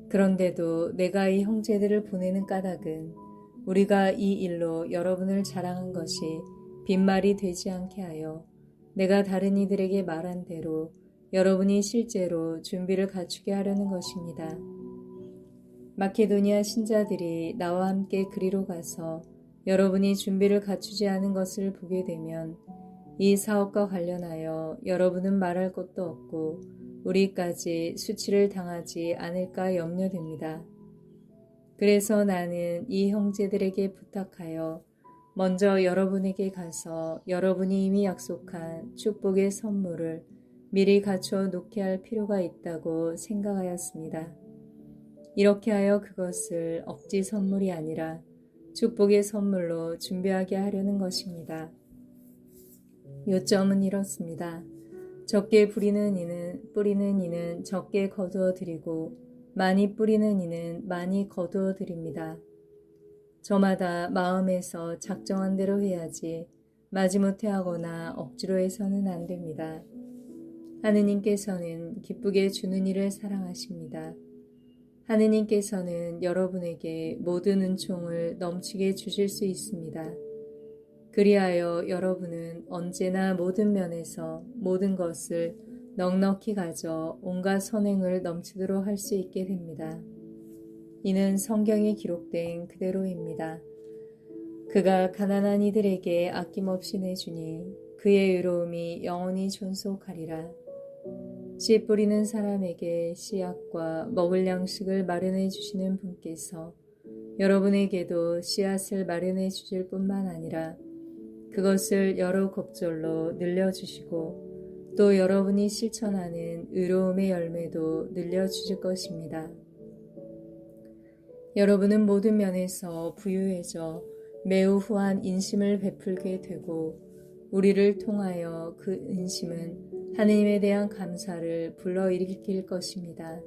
그런데도 내가 이 형제들을 보내는 까닭은 우리가 이 일로 여러분을 자랑한 것이 빈말이 되지 않게 하여 내가 다른 이들에게 말한 대로 여러분이 실제로 준비를 갖추게 하려는 것입니다. 마케도니아 신자들이 나와 함께 그리로 가서 여러분이 준비를 갖추지 않은 것을 보게 되면 이 사업과 관련하여 여러분은 말할 것도 없고 우리까지 수치를 당하지 않을까 염려됩니다. 그래서 나는 이 형제들에게 부탁하여 먼저 여러분에게 가서 여러분이 이미 약속한 축복의 선물을 미리 갖추어 놓게 할 필요가 있다고 생각하였습니다. 이렇게 하여 그것을 억지 선물이 아니라 축복의 선물로 준비하게 하려는 것입니다. 요점은 이렇습니다. 적게 뿌리는 이는 적게 거두어 드리고 많이 뿌리는 이는 많이 거두어 드립니다. 저마다 마음에서 작정한 대로 해야지 마지못해 하거나 억지로 해서는 안 됩니다. 하느님께서는 기쁘게 주는 일을 사랑하십니다. 하느님께서는 여러분에게 모든 은총을 넘치게 주실 수 있습니다. 그리하여 여러분은 언제나 모든 면에서 모든 것을 넉넉히 가져 온갖 선행을 넘치도록 할 수 있게 됩니다. 이는 성경에 기록된 그대로입니다. 그가 가난한 이들에게 아낌없이 내주니 그의 의로움이 영원히 존속하리라. 씨 뿌리는 사람에게 씨앗과 먹을 양식을 마련해 주시는 분께서 여러분에게도 씨앗을 마련해 주실 뿐만 아니라 그것을 여러 곱절로 늘려주시고 또 여러분이 실천하는 의로움의 열매도 늘려주실 것입니다. 여러분은 모든 면에서 부유해져 매우 후한 인심을 베풀게 되고 우리를 통하여 그 인심은 하느님에 대한 감사를 불러일으킬 것입니다.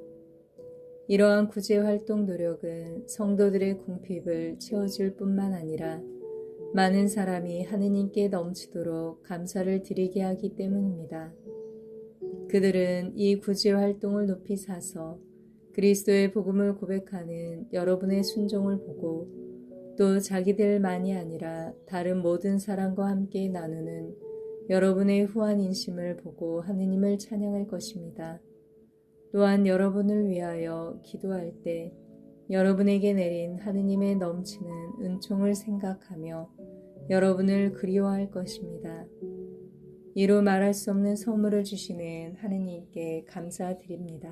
이러한 구제활동 노력은 성도들의 궁핍을 채워줄 뿐만 아니라 많은 사람이 하느님께 넘치도록 감사를 드리게 하기 때문입니다. 그들은 이 구제활동을 높이 사서 그리스도의 복음을 고백하는 여러분의 순종을 보고 또 자기들만이 아니라 다른 모든 사람과 함께 나누는 여러분의 후한 인심을 보고 하느님을 찬양할 것입니다. 또한 여러분을 위하여 기도할 때 여러분에게 내린 하느님의 넘치는 은총을 생각하며 여러분을 그리워할 것입니다. 이루 말할 수 없는 선물을 주시는 하느님께 감사드립니다.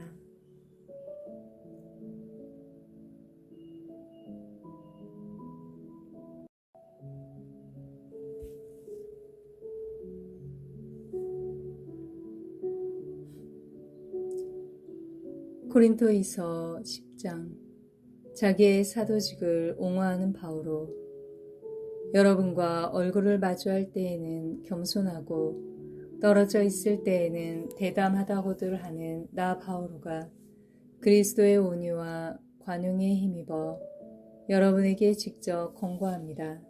고린토이서 10장. 자기의 사도직을 옹호하는 바오로. 여러분과 얼굴을 마주할 때에는 겸손하고 떨어져 있을 때에는 대담하다고들 하는 나 바오로가 그리스도의 온유와 관용에 힘입어 여러분에게 직접 권고합니다.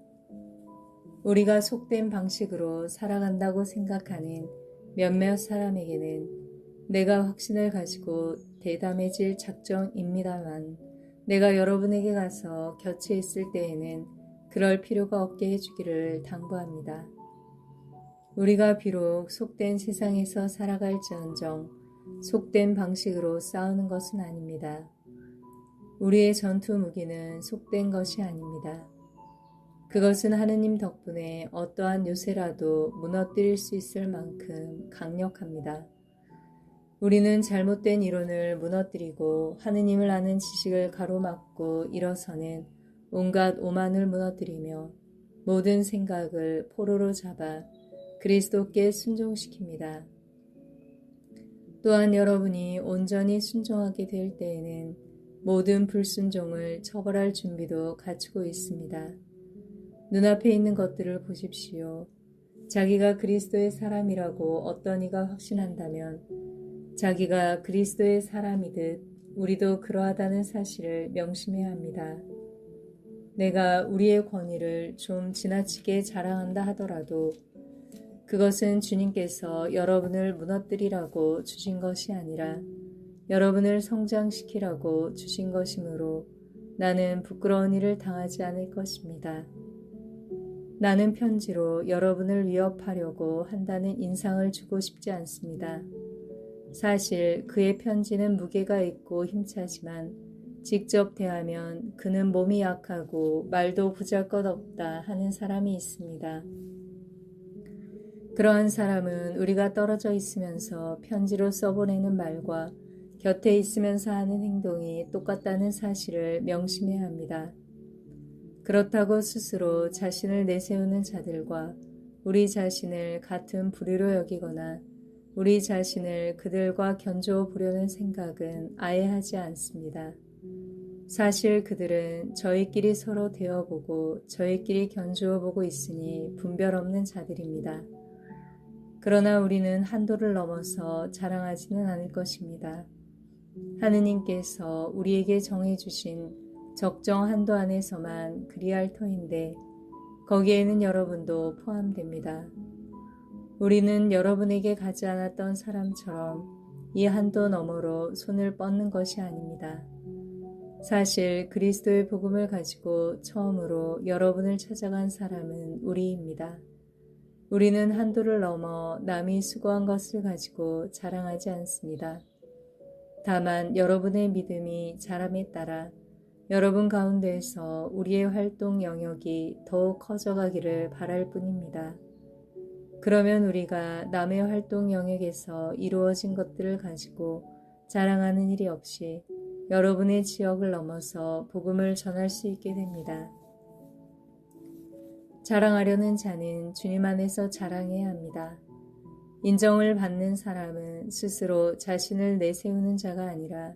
우리가 속된 방식으로 살아간다고 생각하는 몇몇 사람에게는 내가 확신을 가지고 대담해질 작정입니다만 내가 여러분에게 가서 곁에 있을 때에는 그럴 필요가 없게 해주기를 당부합니다. 우리가 비록 속된 세상에서 살아갈지언정 속된 방식으로 싸우는 것은 아닙니다. 우리의 전투 무기는 속된 것이 아닙니다. 그것은 하느님 덕분에 어떠한 요새라도 무너뜨릴 수 있을 만큼 강력합니다. 우리는 잘못된 이론을 무너뜨리고 하느님을 아는 지식을 가로막고 일어서는 온갖 오만을 무너뜨리며 모든 생각을 포로로 잡아 그리스도께 순종시킵니다. 또한 여러분이 온전히 순종하게 될 때에는 모든 불순종을 처벌할 준비도 갖추고 있습니다. 눈앞에 있는 것들을 보십시오. 자기가 그리스도의 사람이라고 어떤 이가 확신한다면 자기가 그리스도의 사람이듯 우리도 그러하다는 사실을 명심해야 합니다. 내가 우리의 권위를 좀 지나치게 자랑한다 하더라도 그것은 주님께서 여러분을 무너뜨리라고 주신 것이 아니라 여러분을 성장시키라고 주신 것이므로 나는 부끄러운 일을 당하지 않을 것입니다. 나는 편지로 여러분을 위협하려고 한다는 인상을 주고 싶지 않습니다. 사실 그의 편지는 무게가 있고 힘차지만 직접 대하면 그는 몸이 약하고 말도 보잘것없다 하는 사람이 있습니다. 그러한 사람은 우리가 떨어져 있으면서 편지로 써보내는 말과 곁에 있으면서 하는 행동이 똑같다는 사실을 명심해야 합니다. 그렇다고 스스로 자신을 내세우는 자들과 우리 자신을 같은 부류로 여기거나 우리 자신을 그들과 견주어 보려는 생각은 아예 하지 않습니다. 사실 그들은 저희끼리 서로 대어보고 저희끼리 견주어 보고 있으니 분별 없는 자들입니다. 그러나 우리는 한도를 넘어서 자랑하지는 않을 것입니다. 하느님께서 우리에게 정해주신 적정 한도 안에서만 그리할 터인데 거기에는 여러분도 포함됩니다. 우리는 여러분에게 가지 않았던 사람처럼 이 한도 너머로 손을 뻗는 것이 아닙니다. 사실 그리스도의 복음을 가지고 처음으로 여러분을 찾아간 사람은 우리입니다. 우리는 한도를 넘어 남이 수고한 것을 가지고 자랑하지 않습니다. 다만 여러분의 믿음이 자람에 따라 여러분 가운데에서 우리의 활동 영역이 더욱 커져가기를 바랄 뿐입니다. 그러면 우리가 남의 활동 영역에서 이루어진 것들을 가지고 자랑하는 일이 없이 여러분의 지역을 넘어서 복음을 전할 수 있게 됩니다. 자랑하려는 자는 주님 안에서 자랑해야 합니다. 인정을 받는 사람은 스스로 자신을 내세우는 자가 아니라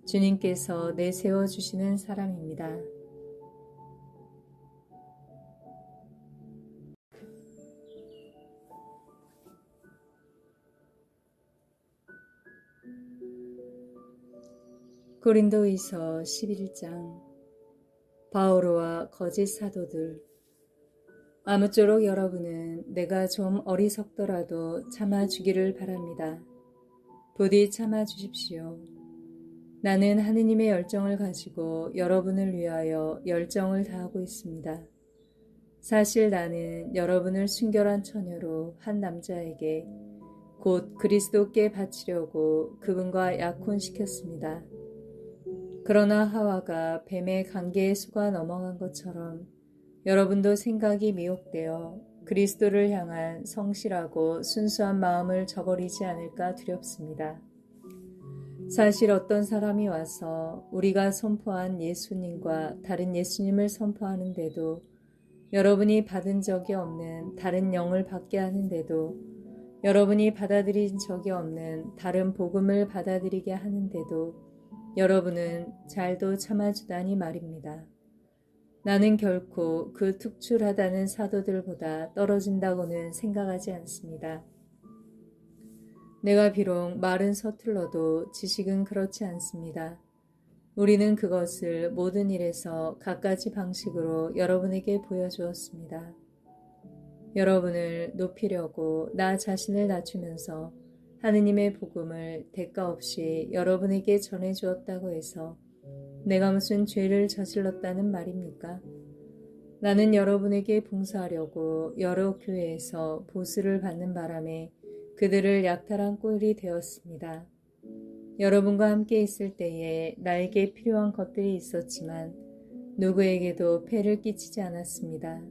주님께서 내세워 주시는 사람입니다. 고린도후서 11장. 바오로와 거짓 사도들. 아무쪼록 여러분은 내가 좀 어리석더라도 참아주기를 바랍니다. 부디 참아주십시오. 나는 하느님의 열정을 가지고 여러분을 위하여 열정을 다하고 있습니다. 사실 나는 여러분을 순결한 처녀로 한 남자에게 곧 그리스도께 바치려고 그분과 약혼시켰습니다. 그러나 하와가 뱀의 관계에 속아 넘어간 것처럼 여러분도 생각이 미혹되어 그리스도를 향한 성실하고 순수한 마음을 저버리지 않을까 두렵습니다. 사실 어떤 사람이 와서 우리가 선포한 예수님과 다른 예수님을 선포하는데도 여러분이 받은 적이 없는 다른 영을 받게 하는데도 여러분이 받아들인 적이 없는 다른 복음을 받아들이게 하는데도 여러분은 잘도 참아주다니 말입니다. 나는 결코 그 특출하다는 사도들보다 떨어진다고는 생각하지 않습니다. 내가 비록 말은 서툴러도 지식은 그렇지 않습니다. 우리는 그것을 모든 일에서 갖가지 방식으로 여러분에게 보여주었습니다. 여러분을 높이려고 나 자신을 낮추면서 하느님의 복음을 대가 없이 여러분에게 전해주었다고 해서 내가 무슨 죄를 저질렀다는 말입니까? 나는 여러분에게 봉사하려고 여러 교회에서 보수를 받는 바람에 그들을 약탈한 꼴이 되었습니다. 여러분과 함께 있을 때에 나에게 필요한 것들이 있었지만 누구에게도 폐를 끼치지 않았습니다.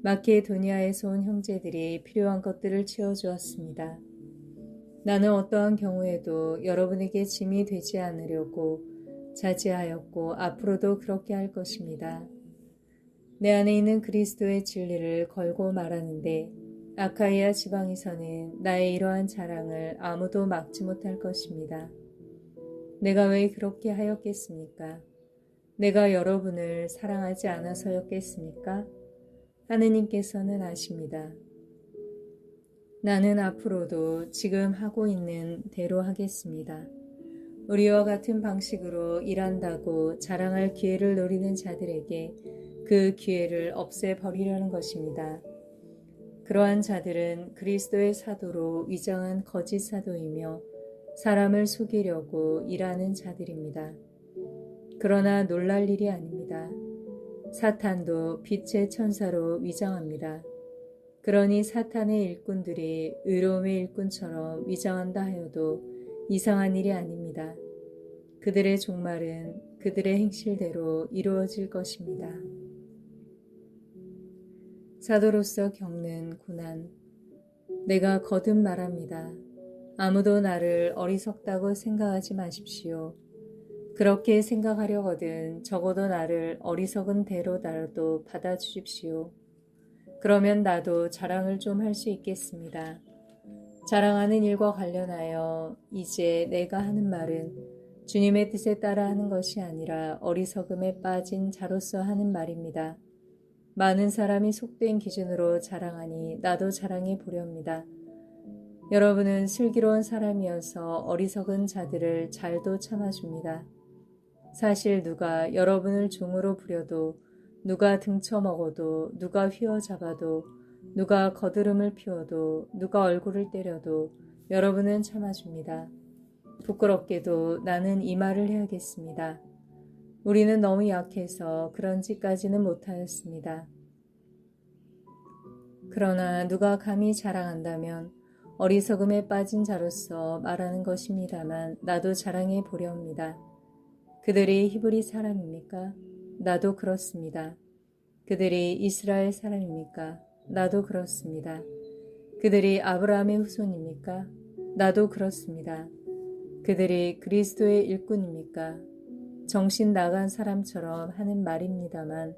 마케도니아에서 온 형제들이 필요한 것들을 채워주었습니다. 나는 어떠한 경우에도 여러분에게 짐이 되지 않으려고 자제하였고 앞으로도 그렇게 할 것입니다. 내 안에 있는 그리스도의 진리를 걸고 말하는데 아카이아 지방에서는 나의 이러한 자랑을 아무도 막지 못할 것입니다. 내가 왜 그렇게 하였겠습니까? 내가 여러분을 사랑하지 않아서였겠습니까? 하느님께서는 아십니다. 나는 앞으로도 지금 하고 있는 대로 하겠습니다. 우리와 같은 방식으로 일한다고 자랑할 기회를 노리는 자들에게 그 기회를 없애버리려는 것입니다. 그러한 자들은 그리스도의 사도로 위장한 거짓 사도이며 사람을 속이려고 일하는 자들입니다. 그러나 놀랄 일이 아닙니다. 사탄도 빛의 천사로 위장합니다. 그러니 사탄의 일꾼들이 의로움의 일꾼처럼 위장한다 하여도 이상한 일이 아닙니다. 그들의 종말은 그들의 행실대로 이루어질 것입니다. 사도로서 겪는 고난. 내가 거듭 말합니다. 아무도 나를 어리석다고 생각하지 마십시오. 그렇게 생각하려거든 적어도 나를 어리석은 대로라도 받아주십시오. 그러면 나도 자랑을 좀 할 수 있겠습니다. 자랑하는 일과 관련하여 이제 내가 하는 말은 주님의 뜻에 따라 하는 것이 아니라 어리석음에 빠진 자로서 하는 말입니다. 많은 사람이 속된 기준으로 자랑하니 나도 자랑해 보렵니다. 여러분은 슬기로운 사람이어서 어리석은 자들을 잘도 참아줍니다. 사실 누가 여러분을 종으로 부려도 누가 등쳐먹어도 누가 휘어잡아도 누가 거드름을 피워도 누가 얼굴을 때려도 여러분은 참아줍니다. 부끄럽게도 나는 이 말을 해야겠습니다. 우리는 너무 약해서 그런 짓까지는 못하였습니다. 그러나 누가 감히 자랑한다면 어리석음에 빠진 자로서 말하는 것입니다만 나도 자랑해 보려 합니다. 그들이 히브리 사람입니까? 나도 그렇습니다. 그들이 이스라엘 사람입니까? 나도 그렇습니다. 그들이 아브라함의 후손입니까? 나도 그렇습니다. 그들이 그리스도의 일꾼입니까? 정신 나간 사람처럼 하는 말입니다만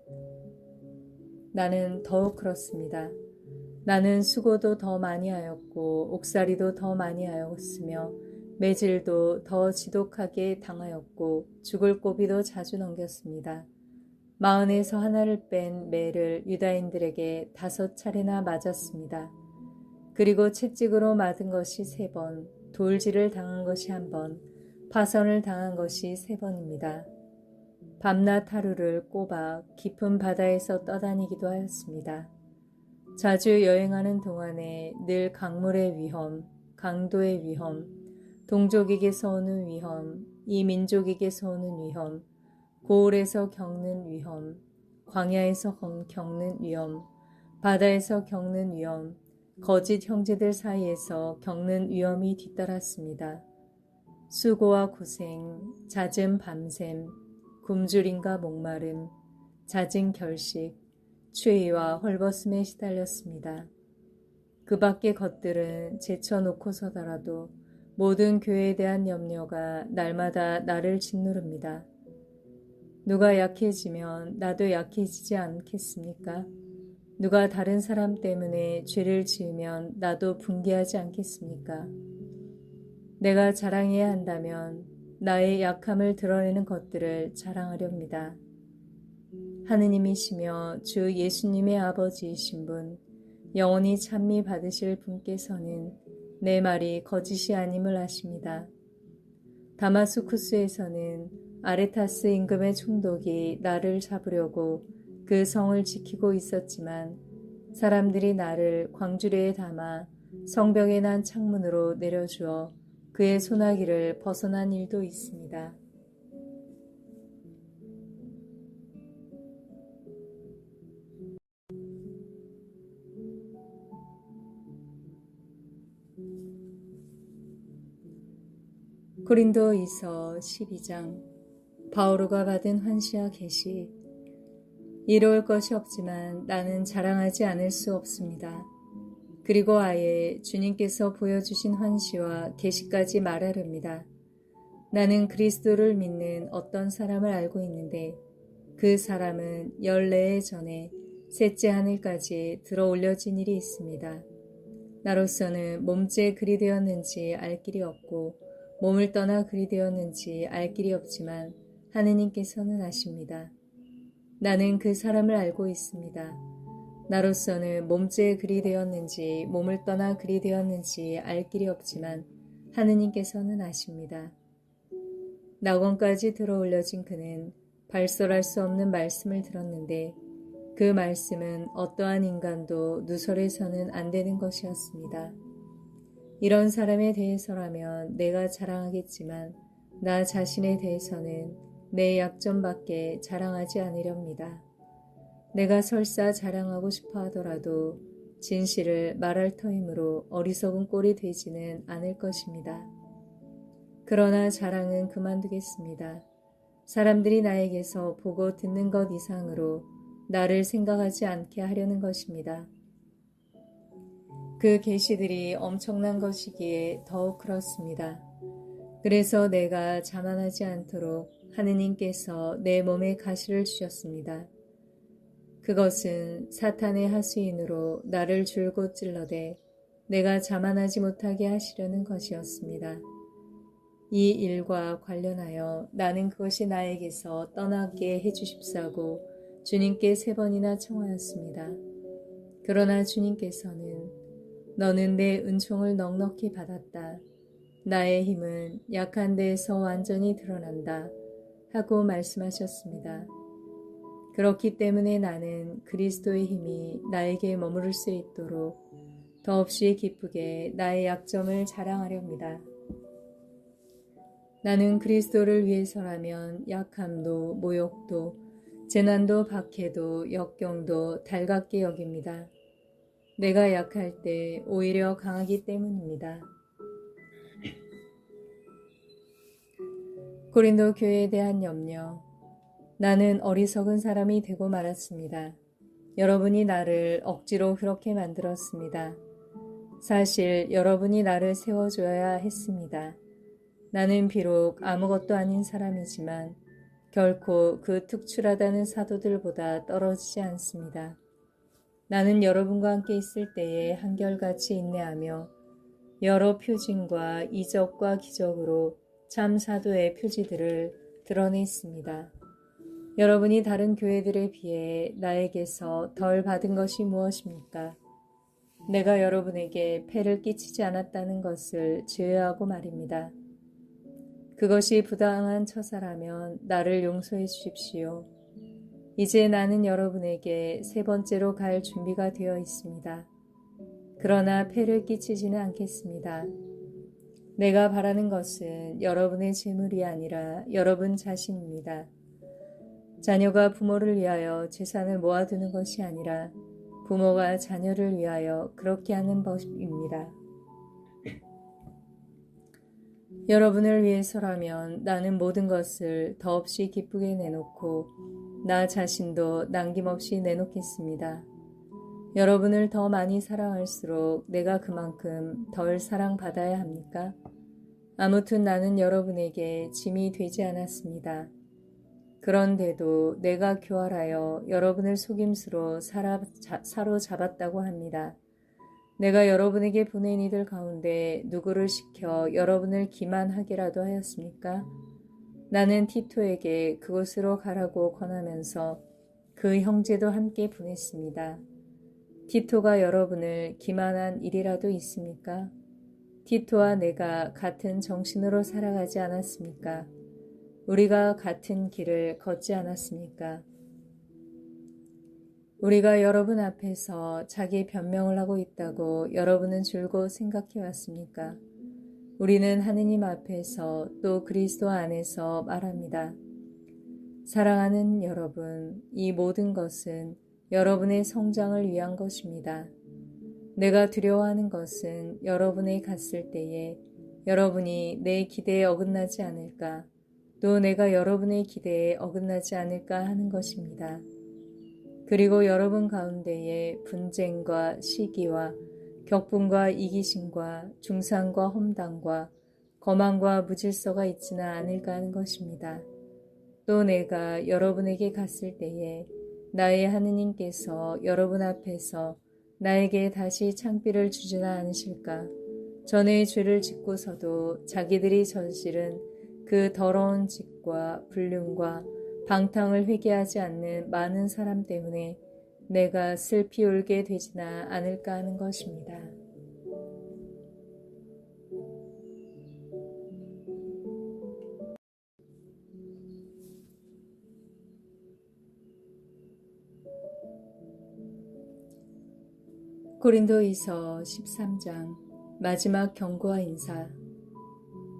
나는 더욱 그렇습니다. 나는 수고도 더 많이 하였고 옥살이도 더 많이 하였으며 매질도 더 지독하게 당하였고 죽을 고비도 자주 넘겼습니다. 마흔에서 하나를 뺀 매를 유다인들에게 5차례나 맞았습니다. 그리고 채찍으로 맞은 것이 3번, 돌질을 당한 것이 1번, 파선을 당한 것이 3번입니다. 밤낮 하루를 꼬박 깊은 바다에서 떠다니기도 하였습니다. 자주 여행하는 동안에 늘 강물의 위험, 강도의 위험, 동족에게서 오는 위험, 이 민족에게서 오는 위험, 고을에서 겪는 위험, 광야에서 겪는 위험, 바다에서 겪는 위험, 거짓 형제들 사이에서 겪는 위험이 뒤따랐습니다. 수고와 고생, 잦은 밤샘, 굶주림과 목마름, 잦은 결식, 추위와 헐벗음에 시달렸습니다. 그 밖의 것들은 제쳐놓고서더라도 모든 교회에 대한 염려가 날마다 나를 짓누릅니다. 누가 약해지면 나도 약해지지 않겠습니까? 누가 다른 사람 때문에 죄를 지으면 나도 분개하지 않겠습니까? 내가 자랑해야 한다면 나의 약함을 드러내는 것들을 자랑하렵니다. 하느님이시며 주 예수님의 아버지이신 분, 영원히 찬미 받으실 분께서는 내 말이 거짓이 아님을 아십니다. 다마스쿠스에서는 아레타스 임금의 총독이 나를 잡으려고 그 성을 지키고 있었지만 사람들이 나를 광주리에 담아 성벽에 난 창문으로 내려주어 그의 소나기를 벗어난 일도 있습니다. 고린도이서 12장. 바오로가 받은 환시와 계시. 이로울 것이 없지만 나는 자랑하지 않을 수 없습니다. 그리고 아예 주님께서 보여주신 환시와 계시까지 말하렵니다. 나는 그리스도를 믿는 어떤 사람을 알고 있는데 그 사람은 열내해 전에 셋째 하늘까지 들어 올려진 일이 있습니다. 나로서는 몸째 그리 되었는지 알 길이 없고 몸을 떠나 그리 되었는지 알 길이 없지만 하느님께서는 아십니다. 나는 그 사람을 알고 있습니다. 나로서는 몸째 그리 되었는지 몸을 떠나 그리 되었는지 알 길이 없지만 하느님께서는 아십니다. 낙원까지 들어 올려진 그는 발설할 수 없는 말씀을 들었는데 그 말씀은 어떠한 인간도 누설해서는 안 되는 것이었습니다. 이런 사람에 대해서라면 내가 자랑하겠지만 나 자신에 대해서는 내 약점밖에 자랑하지 않으렵니다. 내가 설사 자랑하고 싶어 하더라도 진실을 말할 터이므로 어리석은 꼴이 되지는 않을 것입니다. 그러나 자랑은 그만두겠습니다. 사람들이 나에게서 보고 듣는 것 이상으로 나를 생각하지 않게 하려는 것입니다. 그 계시들이 엄청난 것이기에 더욱 그렇습니다. 그래서 내가 자만하지 않도록 하느님께서 내 몸에 가시를 주셨습니다. 그것은 사탄의 하수인으로 나를 줄곧 찔러대 내가 자만하지 못하게 하시려는 것이었습니다. 이 일과 관련하여 나는 그것이 나에게서 떠나게 해주십사고 주님께 3번이나 청하였습니다. 그러나 주님께서는 너는 내 은총을 넉넉히 받았다. 나의 힘은 약한 데에서 완전히 드러난다. 하고 말씀하셨습니다. 그렇기 때문에 나는 그리스도의 힘이 나에게 머무를 수 있도록 더없이 기쁘게 나의 약점을 자랑하렵니다. 나는 그리스도를 위해서라면 약함도 모욕도 재난도 박해도 역경도 달갑게 여깁니다. 내가 약할 때 오히려 강하기 때문입니다. 고린도 교회에 대한 염려. 나는 어리석은 사람이 되고 말았습니다. 여러분이 나를 억지로 그렇게 만들었습니다. 사실 여러분이 나를 세워줘야 했습니다. 나는 비록 아무것도 아닌 사람이지만 결코 그 특출하다는 사도들보다 떨어지지 않습니다. 나는 여러분과 함께 있을 때에 한결같이 인내하며 여러 표징과 이적과 기적으로 참 사도의 표지들을 드러냈습니다. 여러분이 다른 교회들에 비해 나에게서 덜 받은 것이 무엇입니까? 내가 여러분에게 폐를 끼치지 않았다는 것을 제외하고 말입니다. 그것이 부당한 처사라면 나를 용서해 주십시오. 이제 나는 여러분에게 세 번째로 갈 준비가 되어 있습니다. 그러나 폐를 끼치지는 않겠습니다. 내가 바라는 것은 여러분의 재물이 아니라 여러분 자신입니다. 자녀가 부모를 위하여 재산을 모아두는 것이 아니라 부모가 자녀를 위하여 그렇게 하는 법입니다. 여러분을 위해서라면 나는 모든 것을 더없이 기쁘게 내놓고 나 자신도 남김없이 내놓겠습니다. 여러분을 더 많이 사랑할수록 내가 그만큼 덜 사랑받아야 합니까? 아무튼 나는 여러분에게 짐이 되지 않았습니다. 그런데도 내가 교활하여 여러분을 속임수로 사로잡았다고 합니다. 내가 여러분에게 보낸 이들 가운데 누구를 시켜 여러분을 기만하게라도 하였습니까? 나는 티토에게 그곳으로 가라고 권하면서 그 형제도 함께 보냈습니다. 티토가 여러분을 기만한 일이라도 있습니까? 티토와 내가 같은 정신으로 살아가지 않았습니까? 우리가 같은 길을 걷지 않았습니까? 우리가 여러분 앞에서 자기 변명을 하고 있다고 여러분은 줄곧 생각해 왔습니까? 우리는 하느님 앞에서 또 그리스도 안에서 말합니다. 사랑하는 여러분, 이 모든 것은 여러분의 성장을 위한 것입니다. 내가 두려워하는 것은 여러분이 갔을 때에 여러분이 내 기대에 어긋나지 않을까, 또 내가 여러분의 기대에 어긋나지 않을까 하는 것입니다. 그리고 여러분 가운데에 분쟁과 시기와 격분과 이기심과 중상과 험담과 거만과 무질서가 있지는 않을까 하는 것입니다. 또 내가 여러분에게 갔을 때에 나의 하느님께서 여러분 앞에서 나에게 다시 창피를 주지는 않으실까? 전에 죄를 짓고서도 자기들이 저지른 그 더러운 짓과 불륜과 방탕을 회개하지 않는 많은 사람 때문에 내가 슬피 울게 되지나 않을까 하는 것입니다. 고린도이서 13장 마지막 경고와 인사.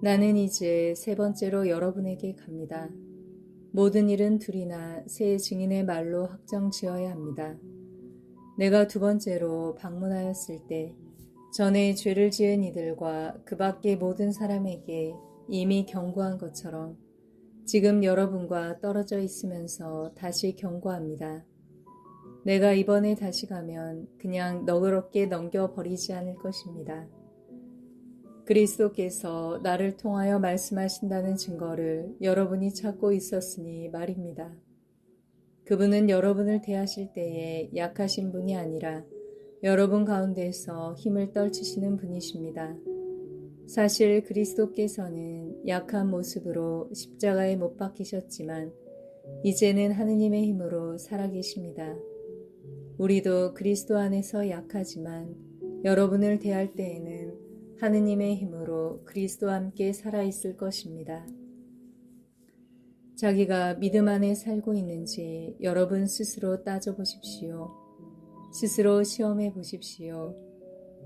나는 이제 세 번째로 여러분에게 갑니다. 모든 일은 둘이나 세 증인의 말로 확정 지어야 합니다. 내가 두 번째로 방문하였을 때 전에 죄를 지은 이들과 그 밖의 모든 사람에게 이미 경고한 것처럼 지금 여러분과 떨어져 있으면서 다시 경고합니다. 내가 이번에 다시 가면 그냥 너그럽게 넘겨버리지 않을 것입니다. 그리스도께서 나를 통하여 말씀하신다는 증거를 여러분이 찾고 있었으니 말입니다. 그분은 여러분을 대하실 때에 약하신 분이 아니라 여러분 가운데서 힘을 떨치시는 분이십니다. 사실 그리스도께서는 약한 모습으로 십자가에 못 박히셨지만 이제는 하느님의 힘으로 살아계십니다. 우리도 그리스도 안에서 약하지만 여러분을 대할 때에는 하느님의 힘으로 그리스도와 함께 살아있을 것입니다. 자기가 믿음 안에 살고 있는지 여러분 스스로 따져보십시오. 스스로 시험해 보십시오.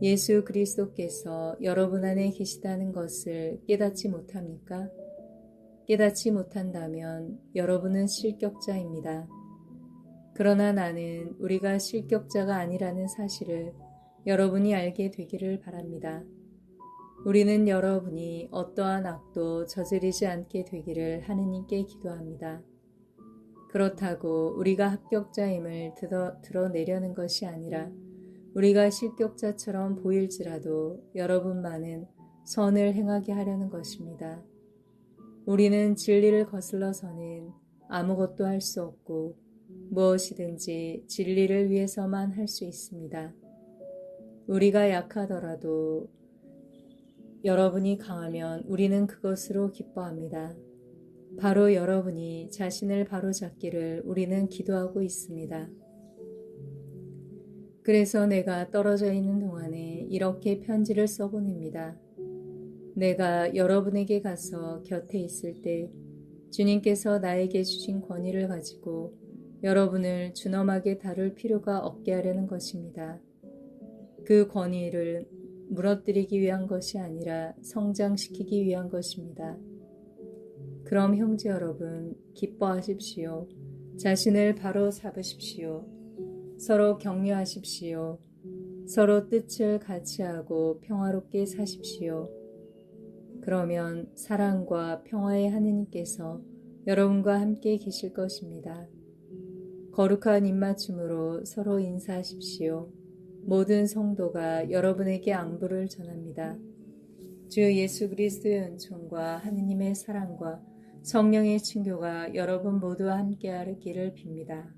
예수 그리스도께서 여러분 안에 계시다는 것을 깨닫지 못합니까? 깨닫지 못한다면 여러분은 실격자입니다. 그러나 나는 우리가 실격자가 아니라는 사실을 여러분이 알게 되기를 바랍니다. 우리는 여러분이 어떠한 악도 저지르지 않게 되기를 하느님께 기도합니다. 그렇다고 우리가 합격자임을 드러내려는 것이 아니라 우리가 실격자처럼 보일지라도 여러분만은 선을 행하게 하려는 것입니다. 우리는 진리를 거슬러서는 아무것도 할 수 없고 무엇이든지 진리를 위해서만 할 수 있습니다. 우리가 약하더라도 여러분이 강하면 우리는 그것으로 기뻐합니다. 바로 여러분이 자신을 바로잡기를 우리는 기도하고 있습니다. 그래서 내가 떨어져 있는 동안에 이렇게 편지를 써보냅니다. 내가 여러분에게 가서 곁에 있을 때 주님께서 나에게 주신 권위를 가지고 여러분을 준엄하게 다룰 필요가 없게 하려는 것입니다. 그 권위를 무너뜨리기 위한 것이 아니라 성장시키기 위한 것입니다. 그럼 형제 여러분, 기뻐하십시오. 자신을 바로 잡으십시오. 서로 격려하십시오. 서로 뜻을 같이 하고 평화롭게 사십시오. 그러면 사랑과 평화의 하느님께서 여러분과 함께 계실 것입니다. 거룩한 입맞춤으로 서로 인사하십시오. 모든 성도가 여러분에게 안부를 전합니다. 주 예수 그리스도의 은총과 하느님의 사랑과 성령의 친교가 여러분 모두와 함께하기를 빕니다.